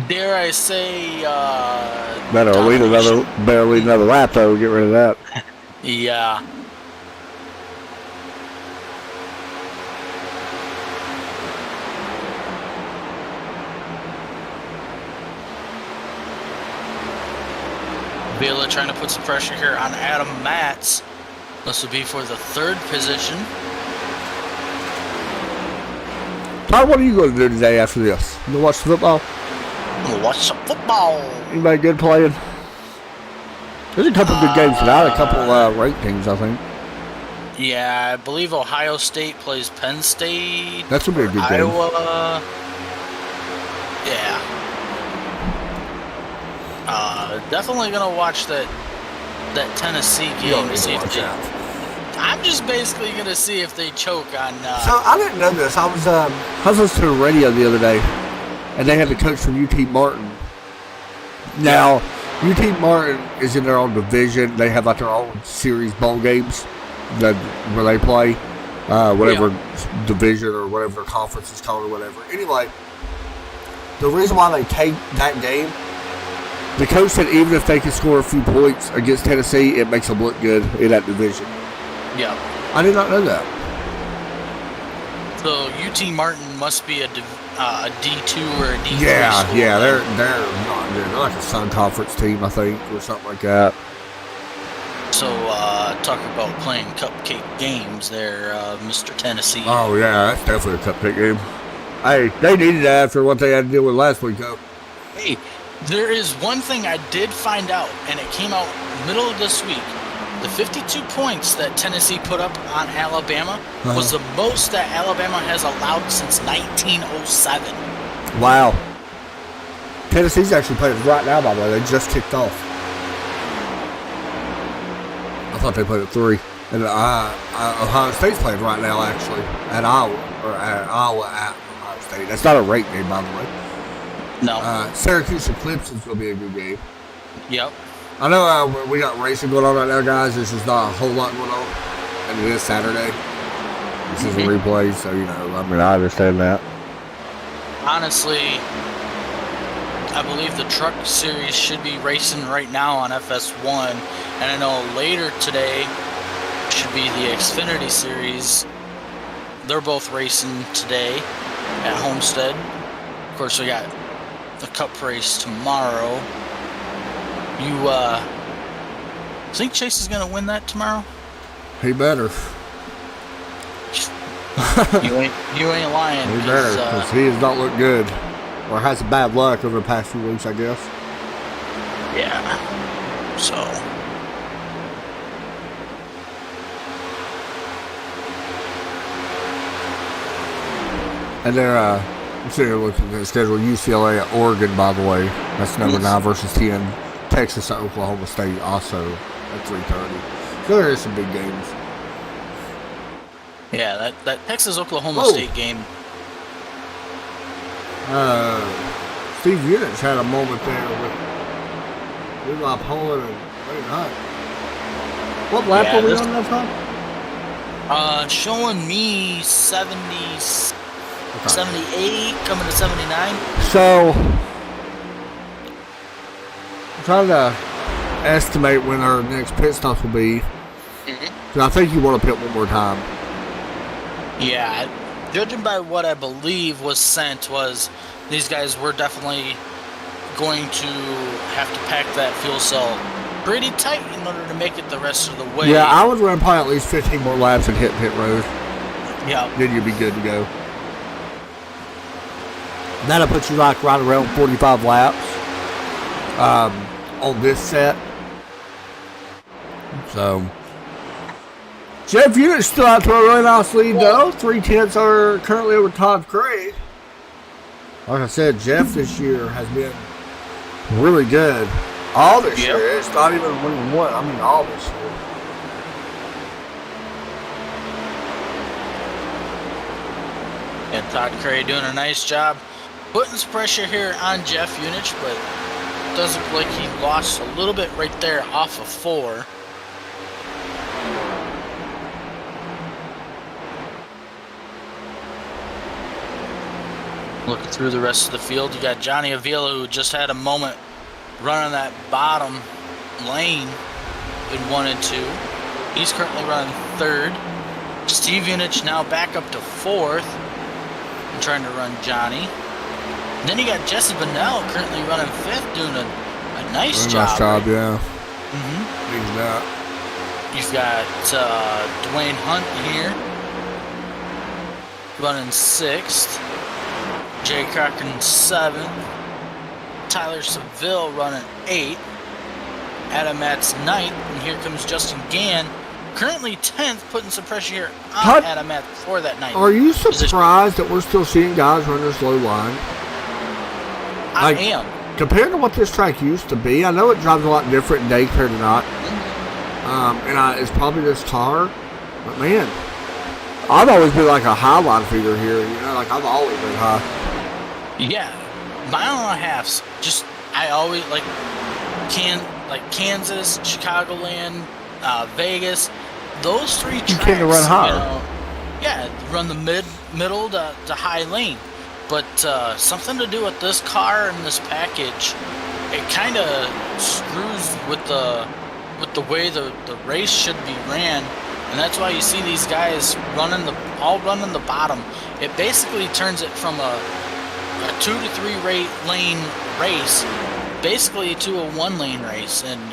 Dare I say, Better lead another lap though. Get rid of that. Yeah. Avila trying to put some pressure here on Adam Matz. This will be for the third position. Todd, what are you going to do today after this? You going to watch the football? I'm gonna watch some football. Anybody good playing? There's a couple good games tonight. A couple ranked teams, I think. Yeah, I believe Ohio State plays Penn State. That's gonna be a good game. Iowa. Yeah. Definitely gonna watch that Tennessee game to see if they. I'm just basically gonna see if they choke on. So I didn't know this. I was listening to the radio the other day, and they had the coach from UT Martin. Now, UT Martin is in their own division. They have like their own series bowl games where they play whatever division or whatever conference is called or whatever. Anyway, the reason why they take that game, the coach said even if they can score a few points against Tennessee, it makes them look good in that division. Yeah. I did not know that. So UT Martin must be a D2 or a D3 Yeah, school. yeah, they're not good. They're like a Sun Conference team, I think, or something like that. So talk about playing cupcake games there, Mr. Tennessee. Oh yeah, that's definitely a cupcake game. Hey, they needed that after what they had to deal with last week, though. Hey, there is one thing I did find out, and it came out middle of this week. The 52 points that Tennessee put up on Alabama was the most that Alabama has allowed since 1907. Wow. Tennessee's actually playing right now, by the way. They just kicked off. thought they played at 3. And Ohio State's playing right now, actually, at Iowa at Ohio State. That's not a rate game, by the way. No. Syracuse and Clemson's going to be a good game. Yep. I know we got racing going on right now, guys. There's just not a whole lot going on. And it is Saturday. This is a replay, so, I understand that. Honestly, I believe the truck series should be racing right now on FS1. And I know later today should be the Xfinity series. They're both racing today at Homestead. Of course, we got the Cup race tomorrow. You think Chase is going to win that tomorrow? He better. You ain't lying. He better, because he has not looked good. Or has some bad luck over the past few weeks, I guess. Yeah. So. And they're, I'm sitting here looking at the schedule. UCLA at Oregon, by the way. That's number 9 versus 10. Texas at Oklahoma State also at 3:30. So there is some big games. Yeah, that Texas-Oklahoma State game. Steve Unich had a moment there with Levi Poland and Wayne Hunt. What lap were we on that time? Showing me 78, coming to 79. So, I'm trying to estimate when our next pit stops will be. I think you want to pit one more time. Yeah, judging by what I believe was sent, was these guys were definitely going to have to pack that fuel cell pretty tight in order to make it the rest of the way. Yeah, I would run probably at least 15 more laps and hit pit road. Yeah. Then you'd be good to go. That'll put you like right around 45 laps on this set. So, Jeff Unit's still out to a really nice lead, though. 3/10 are currently over Todd Craig. Like I said, Jeff this year has been really good. All this year. It's not even winning one. I mean, all this year. And Todd Cray doing a nice job putting some pressure here on Jeff Unich, but it does look like he lost a little bit right there off of 4. Looking through the rest of the field, you got Johnny Avila, who just had a moment running that bottom lane in 1 and 2. He's currently running 3rd. Steve Unich now back up to 4th and trying to run Johnny. And then you got Jesse Bonnell currently running 5th, doing a nice job. Nice job, yeah. You've got Dwayne Hunt here running 6th. Jay Cochran 7th. Tyler Seville running 8th. Adam Matz 9th. And here comes Justin Gann, currently 10th, putting some pressure here on Adam Matz for that 9th. Are you surprised that we're still seeing guys run this low line? I am. Compared to what this track used to be, I know it drives a lot different day compared to not. And it's probably this car. But man, I've always been like a high line figure here. Like I've always been high. Yeah, mile and a halfs. Just I always like Kansas, Chicagoland, Vegas. Those 3 tracks. You tend to run higher. Run the middle to high lane. But something to do with this car and this package, it kind of screws with the way the race should be ran, and that's why you see these guys running the bottom. It basically turns it from a 2 to 3 lane race, basically to a 1 lane race. And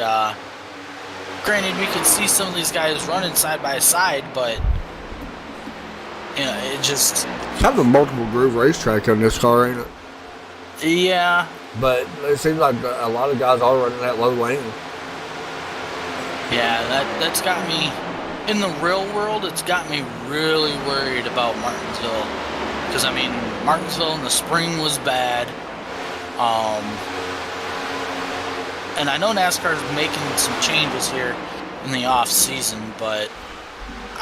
granted, we can see some of these guys running side by side, but it just kind of a multiple groove racetrack on this car, ain't it? Yeah. But it seems like a lot of guys are running that low lane. Yeah, that's got me, in the real world, it's got me really worried about Martinsville. Because, I mean, Martinsville in the spring was bad. And I know NASCAR is making some changes here in the off season, but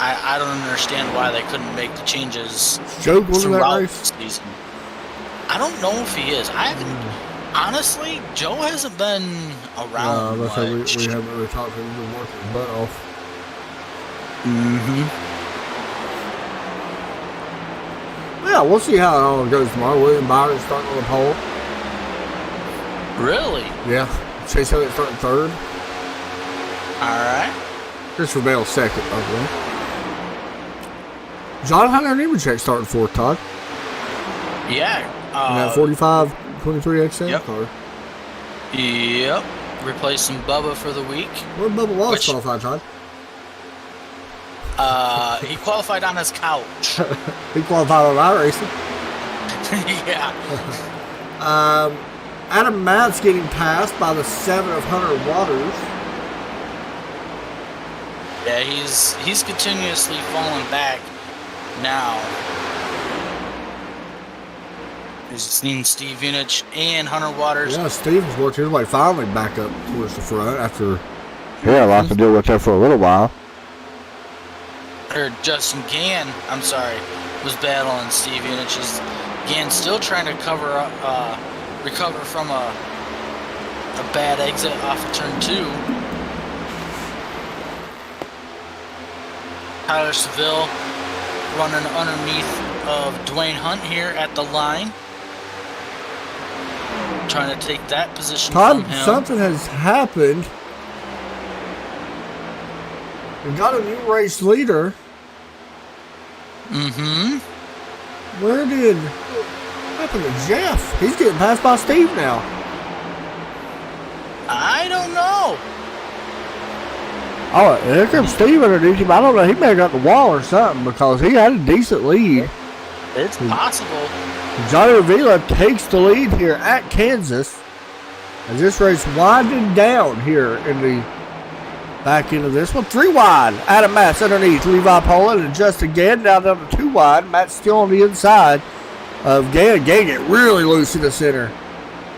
I don't understand why they couldn't make the changes Is Joe going to that throughout race? the season. I don't know if he is. I haven't. Honestly, Joe hasn't been around Let's much. say we haven't really talked to him. He's been working his butt off. Mm-hmm. Yeah, we'll see how it all goes tomorrow. William Byron starting on the pole. Really? Yeah. Chase Elliott starting third. All right. Christopher Bale second, by the way. John Hunter Nemechek starting fourth, Todd. Yeah. In that 45 23 XM Yep. car. Yep. Replacing Bubba for the week. Where Bubba Wallace Which- qualified, Todd? He qualified on his couch. He qualified on our racing. Yeah. Adam Matt's getting passed by the 7 of Hunter Waters. Yeah, he's continuously falling back now. We've seen Steve Unich and Hunter Waters. Yeah, Stevens worked his way finally back up towards the front after. Yeah, a lot to deal with there for a little while. Or Justin Gann, I'm sorry, was battling Steve Unich. Gann still trying to recover from a bad exit off of turn 2. Tyler Seville running underneath of Dwayne Hunt here at the line. Trying to take that position Todd, from him. something has happened. We got a new race leader. Mm-hmm. What happened to Jeff? He's getting passed by Steve now. I don't know. Oh, here comes Steve underneath him. I don't know. He may have got the wall or something because he had a decent lead. It's possible. Johnny Avila takes the lead here at Kansas as this race winding down here in the back end of this one. 3 wide. Adam Matz underneath Levi Poland and Justin Gann down to 2 wide. Matt's still on the inside of Gann. Gann get really loose in the center.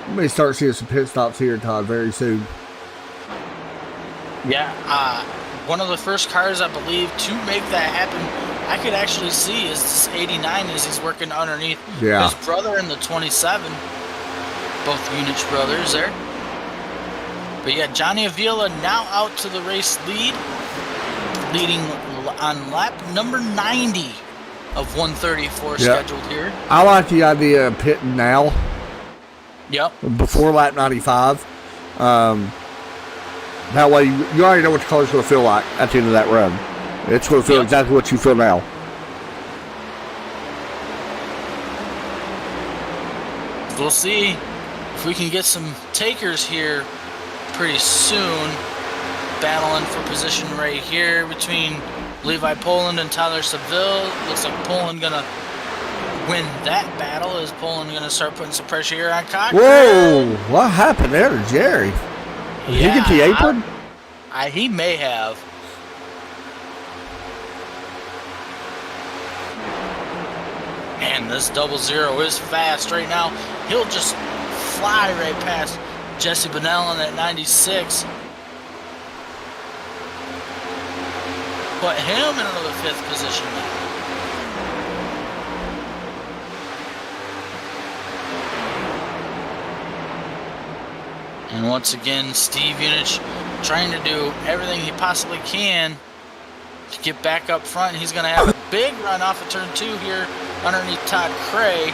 We may start seeing some pit stops here, Todd, very soon. Yeah, one of the first cars, I believe, to make that happen, I could actually see is this 89 as he's working underneath Yeah. his brother in the 27. Both Unich brothers there. But yeah, Johnny Avila now out to the race lead, leading on lap number 90 of 134 scheduled here. I like the idea of pitting now Yep. before lap 95. That way, you already know what the car's going to feel like at the end of that run. It's going to feel Yep. exactly what you feel now. We'll see if we can get some takers here pretty soon. Battling for position right here between Levi Poland and Tyler Seville. Looks like Poland gonna win that battle. Is Poland gonna start putting some pressure here on Cochran? Whoa! What happened there to Jerry? Did he get the apron? He may have. Man, this 00 is fast right now. He'll just fly right past Jesse Benellen at 96. Put him in another 5th position now. And once again, Steve Unich trying to do everything he possibly can to get back up front. He's going to have a big run off of turn 2 here underneath Todd Cray.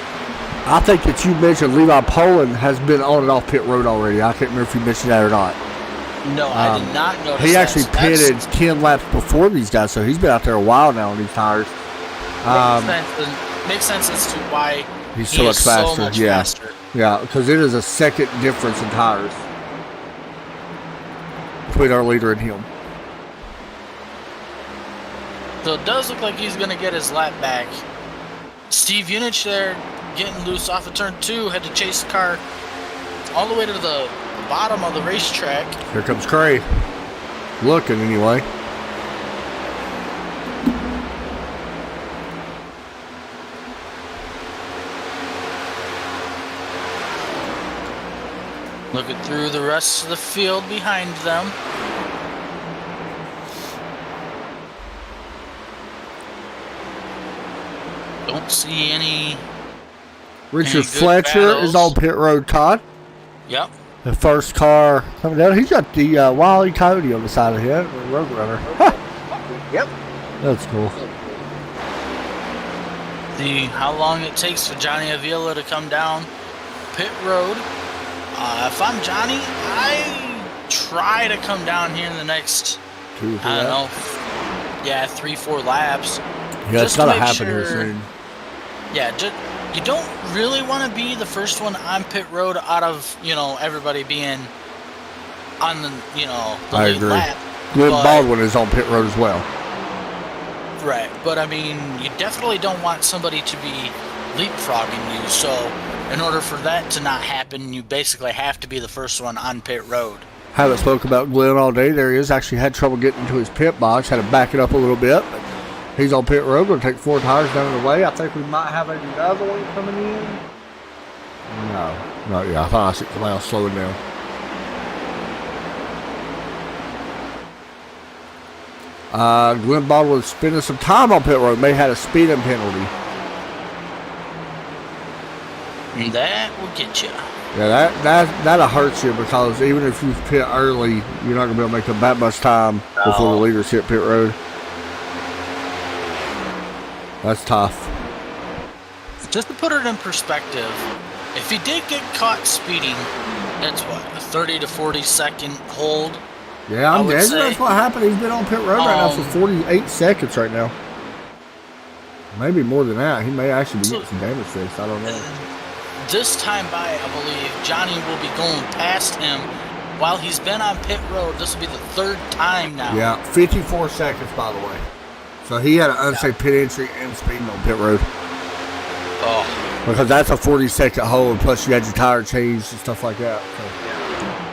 I think that you mentioned Levi Poland has been on and off pit road already. I can't remember if you mentioned that or not. No, I did not notice He that. actually So that's- pitted 10 laps before these guys, so he's been out there a while now on these tires. makes sense as to why He's he so is much faster. So much Yeah. faster. Yeah, because it is a second difference in tires between our leader and him. So it does look like he's going to get his lap back. Steve Unich there getting loose off of turn 2. Had to chase the car all the way to the bottom of the racetrack. Here comes Cray. Looking anyway. Looking through the rest of the field behind them. don't see any. Richard good Fletcher is on battles. pit road, Todd. Yep. The first car coming down. He's got the Wile E. Coyote on the side of him, the Roadrunner. Yep. That's cool. See how long it takes for Johnny Avila to come down pit road. If I'm Johnny, I try to come down here in the next, 2 or 3 I don't laps. know, 3-4 laps. Yeah, just it's gotta to make happen here sure- soon. Yeah, you don't really want to be the first one on pit road out of, everybody being on the, the I lead agree. lap. Glenn But- Baldwin is on pit road as well. Right, but I mean, you definitely don't want somebody to be leapfrogging you, so in order for that to not happen, you basically have to be the first one on pit road. Haven't spoke about Glenn all day. There he is. Actually had trouble getting into his pit box. Had to back it up a little bit. But he's on pit road. Going to take 4 tires down the way. I think we might have another one coming in. No. No, yeah. I thought I said somebody else slowing down. Glenn Baldwin spending some time on pit road. May have had a speeding penalty. And that will get you. Yeah, that'll hurt you because even if you pit early, you're not gonna be able to make up that much time before the leaders hit pit road. That's tough. Just to put it in perspective, if he did get caught speeding, that's what, a 30 to 40 second hold. Yeah, I I'm would guessing say- that's what happened. He's been on pit road right now for 48 seconds right now. Maybe more than that. He may actually be getting some damage fixed. I don't know. This time by, I believe, Johnny will be going past him while he's been on pit road. This will be the 3rd time now. Yeah, 54 seconds by the way. So he had an unsafe pit entry and speeding on pit road. Oh, Because that's a 40-second hold, plus you had your tire changed and stuff like that.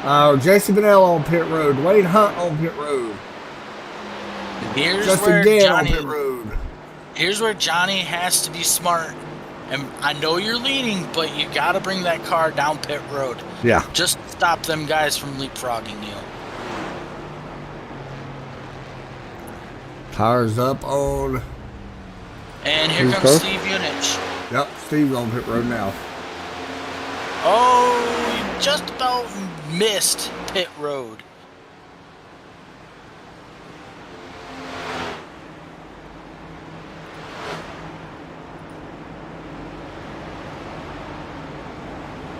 So. Jason Bennell on pit road. Wade Hunt on pit road. here's Justin where Gann on Johnny. pit road. Here's where Johnny has to be smart. And I know you're leading, but you got to bring that car down pit road. Yeah. Just stop them guys from leapfrogging you. Tires up on. And here Who's comes first? Steve Unich. Yep, Steve's on pit road now. Oh, you just about missed pit road.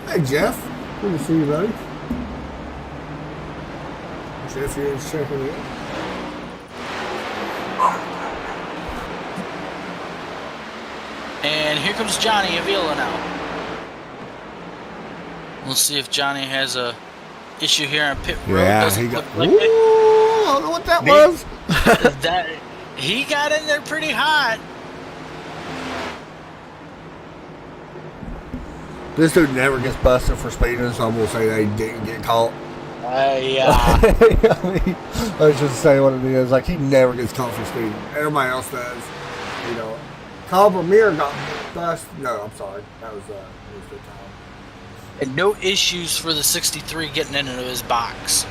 Hey, Jeff. Good to see you, buddy. Jeff, you're checking in. And here comes Johnny Avila now. We'll see if Johnny has a issue here on pit road. Yeah, Doesn't he got. look like Ooh, I don't know what that was. that he got in there pretty hot. This dude never gets busted for speeding, so I'm gonna say they didn't get caught. Yeah. I mean, let's just say what it is. Like, he never gets caught for speeding. Everybody else does. You know, Kyle Vermeer got busted. No, I'm sorry. That was the time. And no issues for the 63 getting into his box.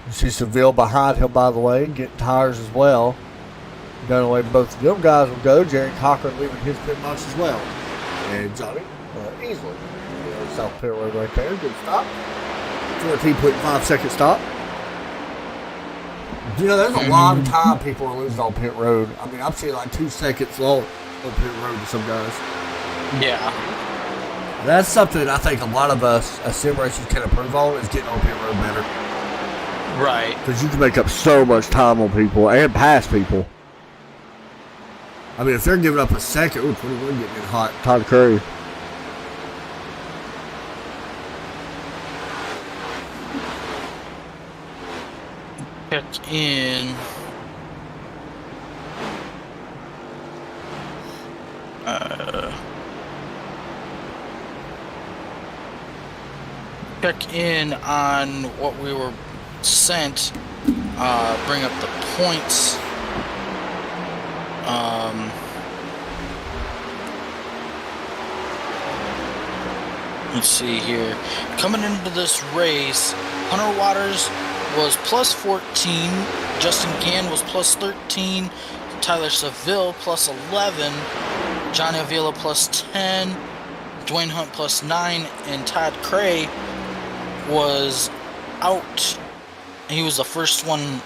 You see Seville behind him, by the way, getting tires as well. Down the way both of them guys will go. Jerry Cochran leaving his pit box as well. And Johnny, easily. South pit road right there. Good stop. 14.5 second stop. You know, there's a lot of time people are losing on pit road. I mean, I'm seeing like 2 seconds long on pit road to some guys. Yeah. That's something I think a lot of us as sim racers can improve on is getting on pit road better. Right. Because you can make up so much time on people and pass people. I mean, if they're giving up a second, 21 getting in hot. Todd Curry. Check in. Check in on what we were sent. Bring up the points. Let's see here. Coming into this race, Hunter Waters was plus 14, Justin Gann was plus 13, Tyler Seville plus 11, Johnny Avila plus 10, Dwayne Hunt plus 9, and Todd Cray was out. He was the first one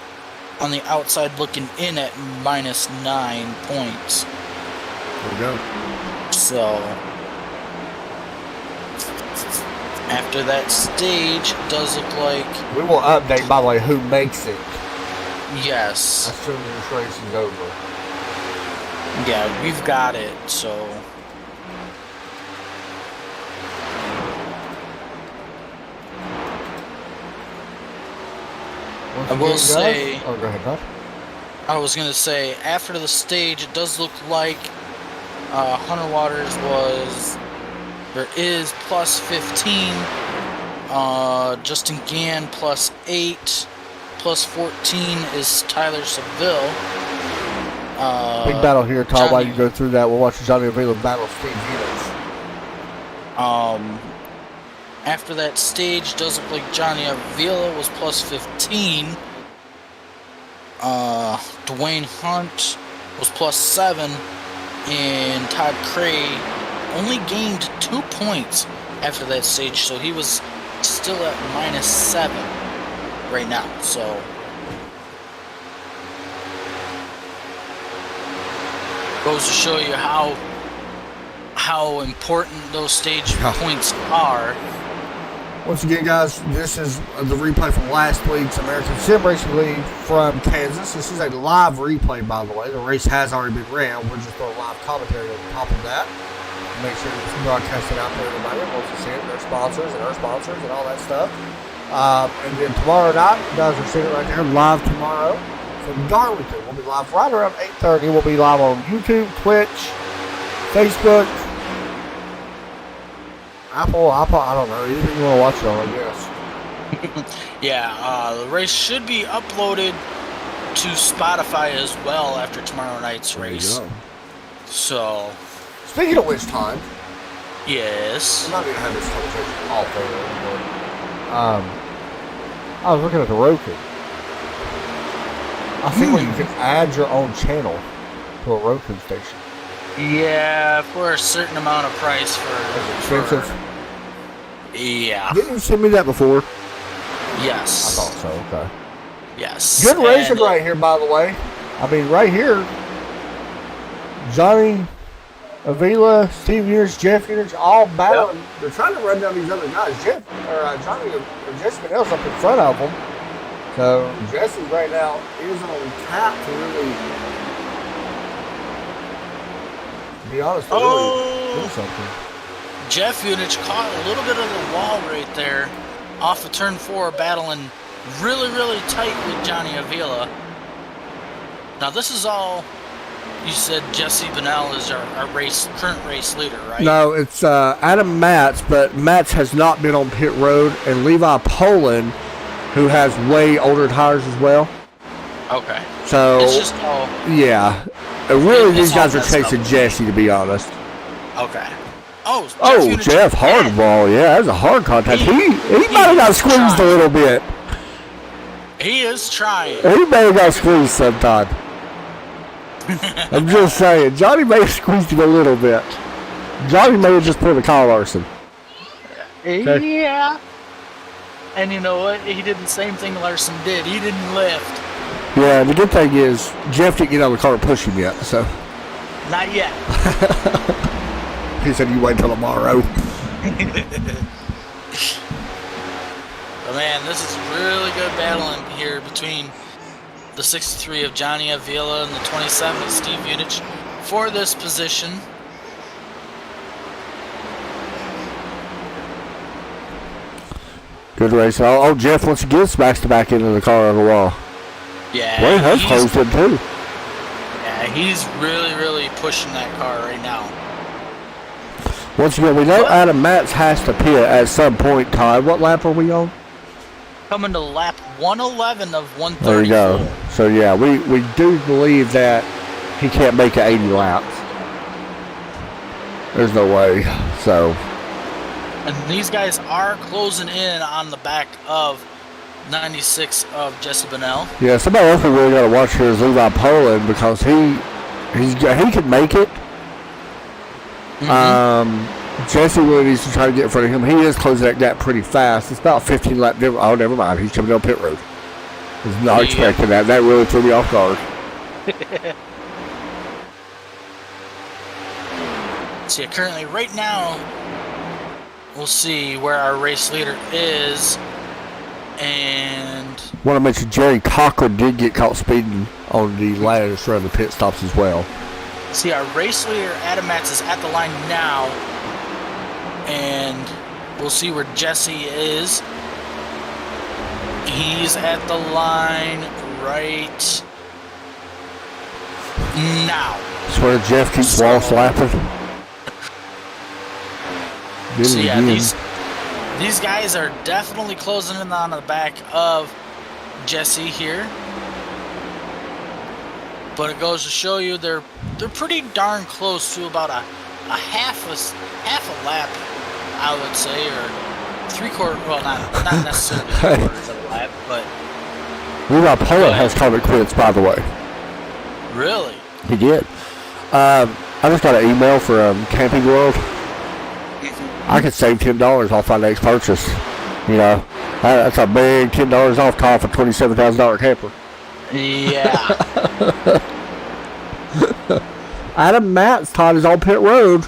on the outside looking in at minus 9 points. There we go. So, after that stage, it does look like... We will update, by the way, who makes it. Yes. Assuming this race is over. Yeah, we've got it, so... I will say... Oh, go ahead, Todd. I was going to say, after the stage, it does look like Hunter Waters is plus 15, Justin Gann plus 8, plus 14 is Tyler Seville. Big battle here, Todd. While Johnny- you go through that, we'll watch Johnny Avila battle Steve Helix. After that stage, does look like Johnny Avila was plus 15. Dwayne Hunt was plus 7, and Todd Cray only gained 2 points after that stage, so he was still at minus 7 right now. So goes to show you how important those stage points are. Once again, guys, this is the replay from last week's American Sim Racing League from Kansas. This is a live replay, by the way. The race has already been ran. We'll just throw a live commentary on top of that. Make sure it's broadcasted out to everybody. Once you see it, their sponsors and our sponsors and all that stuff. And then tomorrow night, you guys are seeing it right there, live tomorrow from Darlington. We'll be live right around 8:30. We'll be live on YouTube, Twitch, Facebook, Apple, I don't know, anything you want to watch it on, I guess. Yeah, the race should be uploaded to Spotify as well after tomorrow night's race. There you go. So, Speaking of which time, yes. I'm not going to have this conversation all day anymore. I was looking at the Roku. I see where you can add your own channel to a Roku station. Yeah, for a certain amount of price That's expensive. Yeah. Didn't you send me that before? Yes. I thought so, okay. Yes. Good racing And- right here, by the way. I mean, right here, Johnny Avila, Steve Units, Jeff Units, all battling. Yep. They're trying to run down these other guys. Johnny or Jesse Manel's up in front of them. So Jesse right now is on tap to really be honest, to really do something. Jeff Unich caught a little bit of the wall right there off of turn 4, battling really, really tight with Johnny Avila. Now this is all, you said Jesse Bennell is our current race leader, right? No, it's Adam Matz, but Matz has not been on pit road, and Levi Poland, who has way older tires as well. Okay. So It's just all, yeah, really It's these guys all are chasing messed Jesse, to be honest. okay. Oh, Oh, Jeff Hardball, yeah, that's a hard contact. He might have got squeezed a little bit. He is trying. He may have got squeezed sometime. I'm just saying, Johnny may have squeezed him a little bit. Johnny may have just put a Kyle Larson. Okay. Yeah. And you know what? He did the same thing Larson did. He didn't lift. Yeah, the good thing is, Jeff didn't get out of the car and push him yet, so. Not yet. He said, you wait till tomorrow. But man, this is really good battling here between the 63 of Johnny Avila and the 27 of Steve Unich for this position. Good race. Oh, Jeff, once again, smacks the back end of the car on the wall. Yeah, Wayne has closed him, too. Yeah, he's really, really pushing that car right now. Once again, we know Adam Matz has to pit at some point, Todd. What lap are we on? Coming to lap 111 of 134. There you go. So, yeah, we do believe that he can't make it 80 laps. There's no way. So. And these guys are closing in on the back of 96 of Jesse Bennell. Yeah, somebody else we really got to watch here is Levi Poland, because he can make it, Jesse really needs to try to get in front of him. He is closing that gap pretty fast. It's about 15 lap difference. Oh, never mind. He's coming down pit road. Was not expecting that. That really threw me off guard. See, currently, right now, we'll see where our race leader is. And Want to mention Jerry Cochran did get caught speeding on the last round of the pit stops as well. see, our race leader, Adam Matz, is at the line now. And we'll see where Jesse is. He's at the line right now. That's where Jeff keeps wall slapping. So yeah, these guys are definitely closing in on the back of Jesse here. But it goes to show you they're pretty darn close to about a half a lap, I would say, or 3/4. Well, not necessarily 3/4 of a lap, but Levi Pollard has covered quits, by the way. really. He did. I just got an email from Camping World. I could save $10 off my next purchase. You know, that's a big $10 off top of a $27,000 camper. Yeah. Adam Matz, Todd, is on pit road.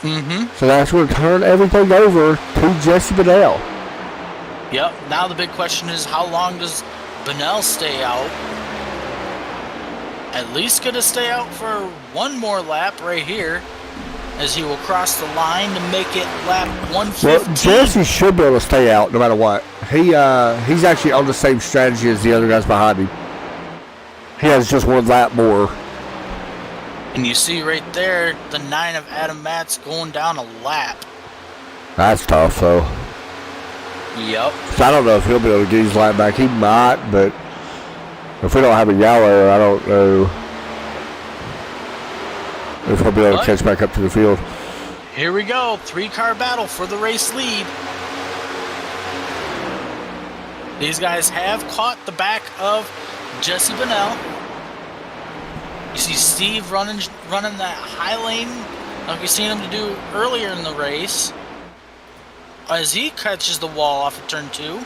So that's going to turn everything over to Jesse Benell. Yep. Now the big question is, how long does Benell stay out? At least going to stay out for one more lap right here, as he will cross the line to make it lap 115. Well, Jesse should be able to stay out no matter what. He's actually on the same strategy as the other guys behind him. He has just one lap more. And you see right there, the 9 of Adam Matz going down a lap. That's tough, though. Yep. So I don't know if he'll be able to get his lap back. He might, but if we don't have a yellow, I don't know if he'll be able to catch back up to the field. Here we go. 3-car battle for the race lead. These guys have caught the back of Jesse Benell. You see Steve running that high lane like we've seen him to do earlier in the race, as he catches the wall off of turn 2.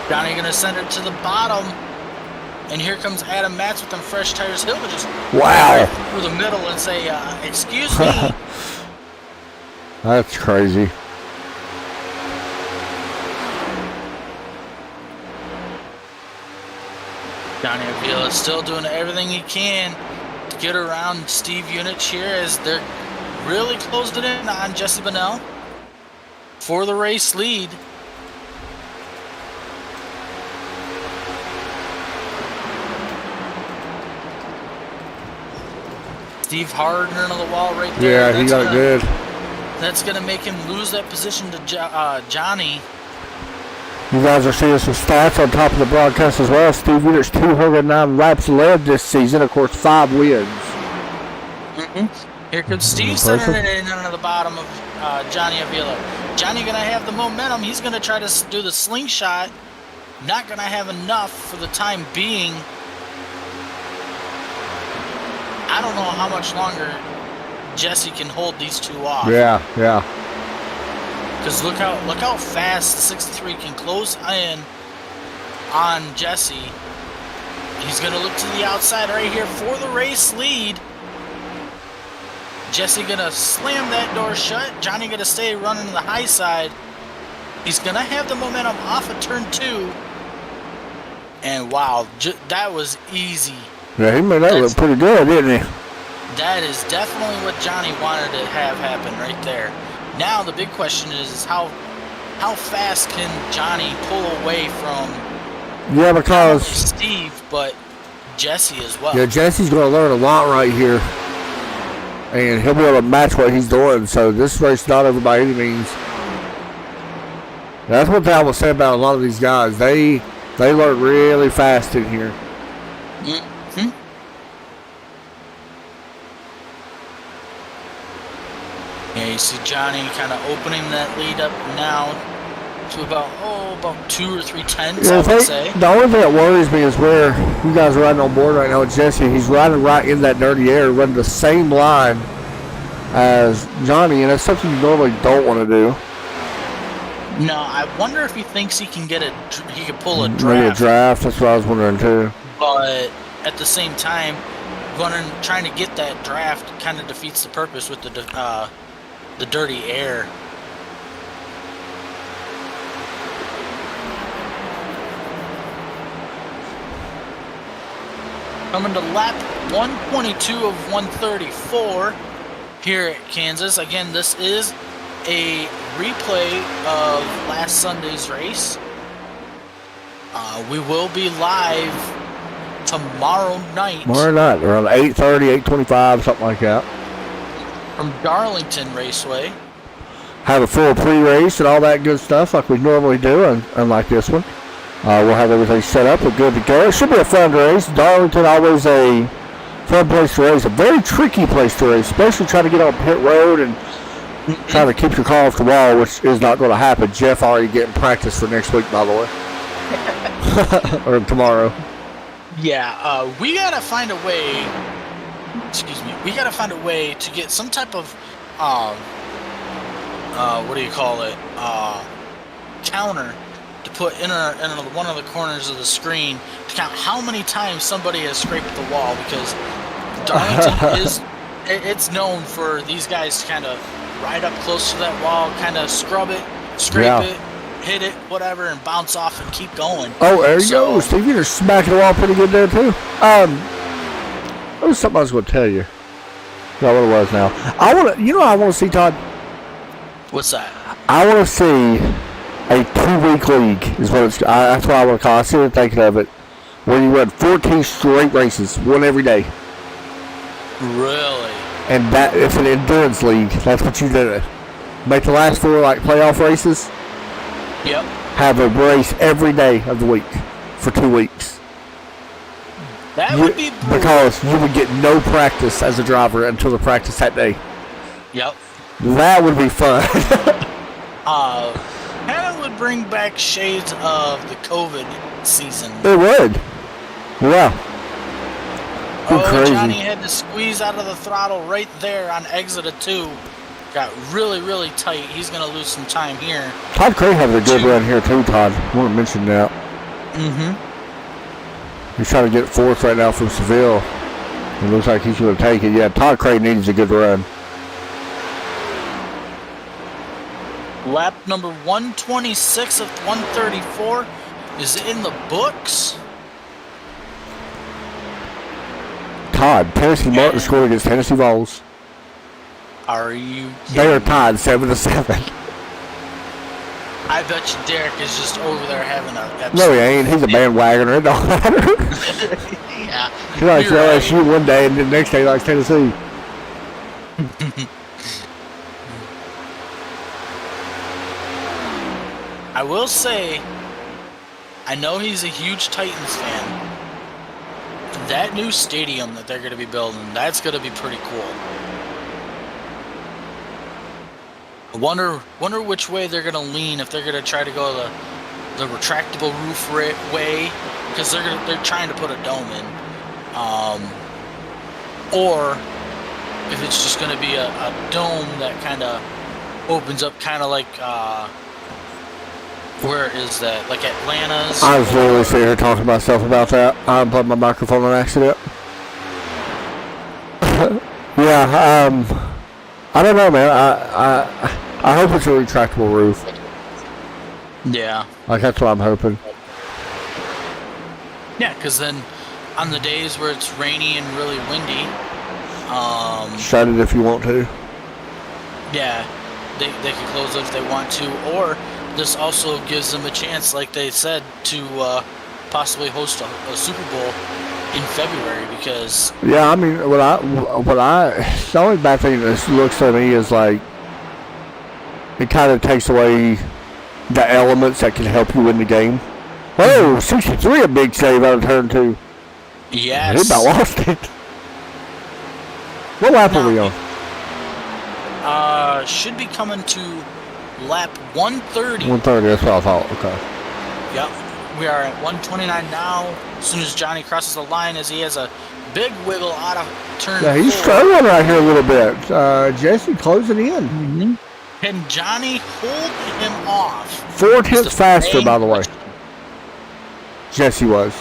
Johnny gonna send it to the bottom, and here comes Adam Matz with them fresh tires. He'll just Wow. through the middle and say, "Excuse me." That's crazy. Johnny Avila is still doing everything he can to get around Steve Unich here, as they're really closed it in on Jesse Benell for the race lead. Steve Harden on the wall right there. Yeah, he got it good. That's going to make him lose that position to Johnny. You guys are seeing some stats on top of the broadcast as well. Steve Unich, 209 laps led this season. Of course, 5 wins. Here comes Steve sending it in under the bottom of Johnny Avila. Johnny going to have the momentum. He's going to try to do the slingshot. Not going to have enough for the time being. I don't know how much longer Jesse can hold these two off. Yeah. Because look how fast the 63 can close in on Jesse. He's going to look to the outside right here for the race lead. Jesse going to slam that door shut. Johnny going to stay running to the high side. He's going to have the momentum off of turn 2. And wow, that was easy. Yeah, he made that look pretty good, didn't he? That is definitely what Johnny wanted to have happen right there. Now the big question is how fast can Johnny pull away from Yeah, because Steve, but Jesse as well. Yeah, Jesse's going to learn a lot right here. And he'll be able to match what he's doing. So this race is not over by any means. That's one thing I will say about a lot of these guys. They learn really fast in here. Yeah, you see Johnny kind of opening that lead up now to about 2 or 3 tenths, Yeah, I would say. the only thing that worries me is where you guys are riding on board right now with Jesse. He's riding right in that dirty air, running the same line as Johnny, and that's something you normally don't want to do. No, I wonder if he thinks he can he could pull a Maybe a draft. draft. That's what I was wondering too. But at the same time, trying to get that draft kind of defeats the purpose with the dirty air. Coming to lap 122 of 134 here at Kansas. Again, this is a replay of last Sunday's race. We will be live tomorrow night. Tomorrow night, around 8:30, 8:25, something like that. From Darlington Raceway. Have a full pre-race and all that good stuff like we normally do, unlike this one. We'll have everything set up. We're good to go. It should be a fun race. Darlington, always a fun place to race. A very tricky place to race, especially trying to get on pit road and trying to keep your car off the wall, which is not going to happen. Jeff already getting practice for next week, by the way. Or tomorrow. Yeah, we gotta find a way. Excuse me. We gotta find a way to get some type of what do you call it? Counter to put in one of the corners of the screen to count how many times somebody has scraped the wall, because Darlington it's known for these guys to kind of ride up close to that wall, kind of scrub it, scrape it, hit it, whatever, and bounce off and keep going. Oh, there you go, Steve. You're smacking the wall pretty good there too. There was something I was going to tell you. I forgot what it was now. I want to see, Todd. What's that? I want to see a 2-week league. Is what it's. That's what I want to call it. I see what I'm thinking of it. Where you run 14 straight races, one every day. Really? And that it's an endurance league. That's what you do. Make the last 4 like playoff races. Yep. Have a race every day of the week for 2 weeks. That would be brutal. Because you would get no practice as a driver until the practice that day. Yep. That would be fun. Kind of would bring back shades of the COVID season. It would. Yeah. Crazy. Johnny had to squeeze out of the throttle right there on exit of 2. Got really, really tight. He's going to lose some time here. Todd Cray having a good run here too, Todd. I want to mention that. Mm-hmm. He's trying to get 4th right now from Seville. It looks like he's going to take it. Yeah, Todd Cray needs a good run. Lap number 126 of 134 is in the books. Todd, Tennessee Martin scored against Tennessee Vols. Are you kidding? They are tied 7-7. I bet you Derek is just over there having a... No, he ain't. He's a bandwagoner. It don't matter. Yeah. He likes LSU one day, and the next day he likes Tennessee. I will say, I know he's a huge Titans fan. That new stadium that they're going to be building, that's going to be pretty cool. I wonder which way they're going to lean, if they're going to try to go the retractable roof way, because they're trying to put a dome in, or if it's just going to be a dome that kind of opens up, kind of like where is that? Like Atlanta's? I was literally sitting here talking to myself about that. I unplugged my microphone on accident. Yeah, I don't know, man. I hope it's a retractable roof. Yeah. Like, that's what I'm hoping. Yeah, because then on the days where it's rainy and really windy, Shut it if you want to. yeah, they can close it if they want to, or this also gives them a chance, like they said, to possibly host a Super Bowl in February, because... Yeah, I mean, the only bad thing this looks to me is like, it kind of takes away the elements that can help you win the game. Oh, 63, a big save out of turn 2. Yes. He about lost it. What lap are we on? Should be coming to lap 130. 130, that's what I thought. Okay. Yep. We are at 129 now. As soon as Johnny crosses the line, as he has a big wiggle out of turn Yeah, he's 4. struggling right here a little bit. Jesse closing in. Mm-hmm. Can Johnny hold him off? 4 tenths faster, main by the way. question. Jesse was.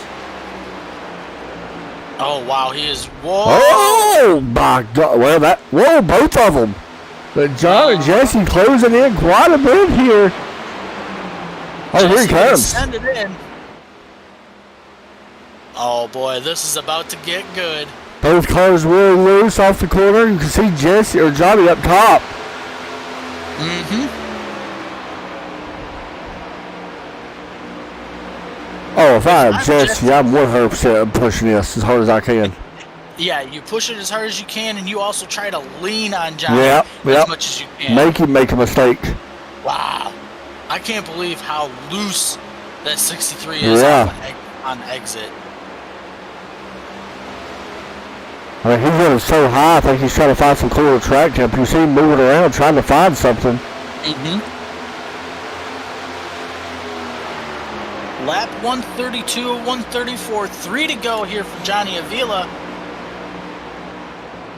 Oh, wow. He is. Whoa. Oh, my God. Well, whoa, both of them. But John and Jesse closing in quite a bit here. Oh, here he comes. Send it in. Oh, boy. This is about to get good. Both cars really loose off the corner. You can see Jesse or Johnny up top. Mm-hmm. Oh, if I am Jesse, I'm 100% pushing this as hard as I can. Yeah, you push it as hard as you can, and you also try to lean on Johnny Yep. as much as you can. Make him make a mistake. Wow. I can't believe how loose that 63 is on exit. I mean, he's running so high, I think he's trying to find some cooler track temp. You see him moving around trying to find something. Mm-hmm. Lap 132, 134, 3 to go here for Johnny Avila.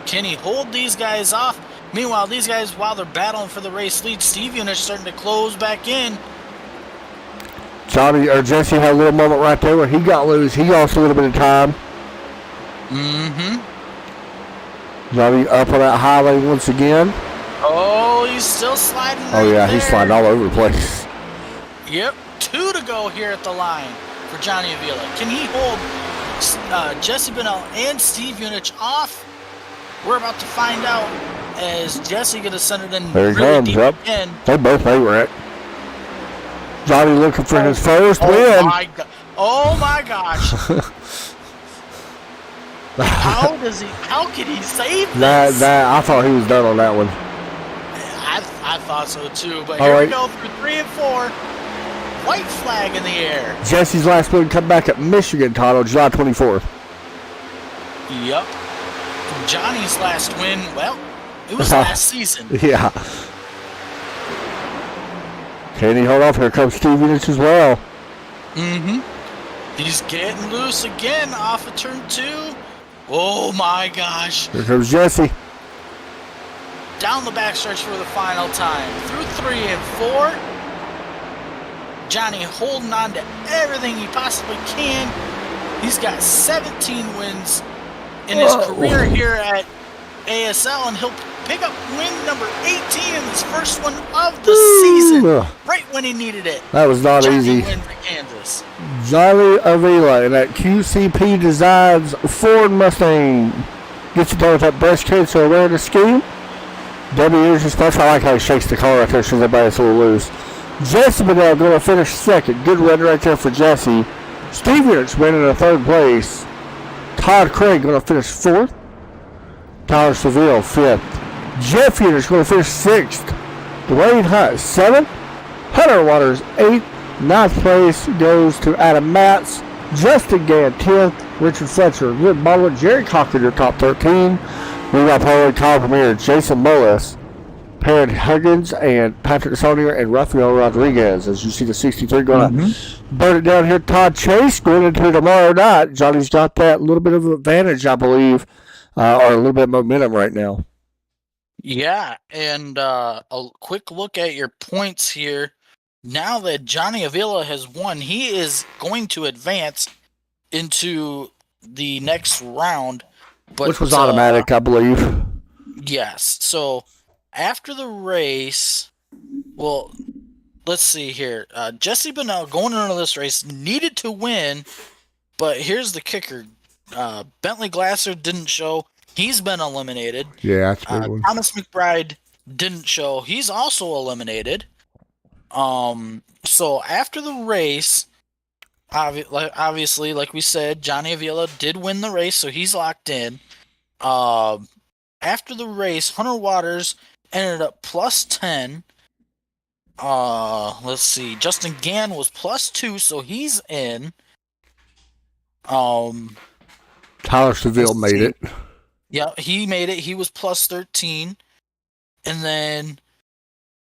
Can he hold these guys off? Meanwhile, these guys, while they're battling for the race lead, Steve Unich starting to close back in. Jesse had a little moment right there where he got loose. He lost a little bit of time. Mm-hmm. Johnny up on that high lane once again. Oh, he's still sliding right Oh, yeah, there. he's sliding all over the place. Yep, 2 to go here at the line for Johnny Avila. Can he hold Jesse Bennell and Steve Unich off? We're about to find out as Jesse going to send it in There he really comes, deep yep. in. They both made wreck. Johnny looking for his first win. Oh my gosh. How can he save this? I thought he was done on that one. I thought so too, but All here right. we go through 3 and 4. White flag in the air. Jesse's last win come back at Michigan title, July 24th. Yep. Johnny's last win, well, it was last season. Yeah. Can he hold off? Here comes Steve Unich as well. Mm-hmm. He's getting loose again off of turn 2. Oh my gosh. Here comes Jesse. Down the backstretch for the final time. Through 3 and 4. Johnny holding on to everything he possibly can. He's got 17 wins in his career here at ASL, and he'll pick up win number 18 in his first one of the season, right when he needed it. That was not Johnny easy. wins at Kansas. Johnny Avila in that QCP Designs Ford Mustang. Gets you done with that breast cancer awareness scheme. W special. I like how he shakes the car right there so everybody's a little loose. Jesse Bennell going to finish second. Good run right there for Jesse. Steve Unich winning in 3rd place. Todd Craig going to finish 4th. Tyler Seville 5th. Jeff Unich going to finish 6th. Dwayne Hunt 7th. Hunter Waters 8th. 9th place goes to Adam Matz. Justin Gann 10th. Richard Fletcher, Rick Baldwin, Jerry Cochran, your top 13. We got Paul Kyle Premier, Jason Mullis, Perrin Huggins, and Patrick Sonier, and Rafael Rodriguez. As you see the 63 going to burn it down here. Todd Chase going into tomorrow night. Johnny's got that little bit of advantage, I believe, or a little bit of momentum right now. Yeah, and a quick look at your points here. Now that Johnny Avila has won, he is going to advance into the next round. But, which was automatic, I believe. Yes. So after the race, well, let's see here. Jesse Bennell going into this race needed to win, but here's the kicker. Bentley Glasser didn't show. He's been eliminated. Yeah, that's a big one. Thomas McBride didn't show. He's also eliminated. So after the race, obviously, like we said, Johnny Avila did win the race, so he's locked in. After the race, Hunter Waters ended up plus 10. Let's see. Justin Gann was plus 2, so he's in. Tyler Seville made it. Yeah, he made it. He was plus 13. And then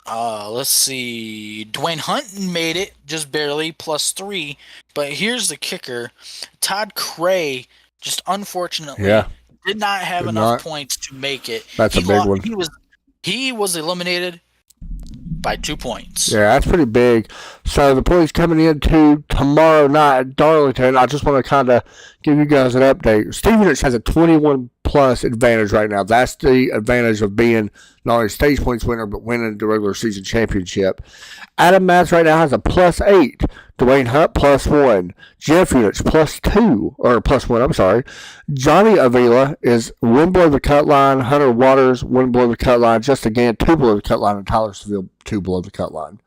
Let's see. Dwayne Hunt made it just barely, +3. But here's the kicker: Todd Cray just unfortunately did not have enough points to make it. That's a big one. He was eliminated by 2 points. Yeah, that's pretty big. So the points coming into tomorrow night at Darlington, I just want to kind of give you guys an update. Stevenage has a 21-plus advantage right now. That's the advantage of being not only stage points winner, but winning the regular season championship. Adam Matz right now has a +8. Dwayne Hunt +1. Jeff Units +2, or +1, I'm sorry. Johnny Avila is 1 below the cut line. Hunter Waters, 1 below the cut line. Just again, 2 below the cut line. And Tyler Seville, 2 below the cut line.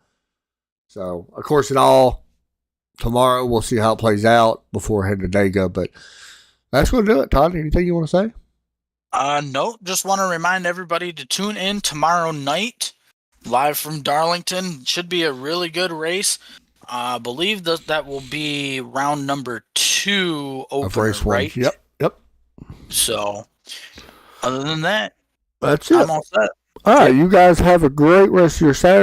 So, of course, tomorrow we'll see how it plays out before heading to Dago. But that's going to do it. Todd, anything you want to say? No, just want to remind everybody to tune in tomorrow night, live from Darlington. Should be a really good race. I believe that will be round number 2 opener, of race 1. Right? Yep. So, other than that, that's it. I'm all set. All right, you guys have a great rest of your Saturday.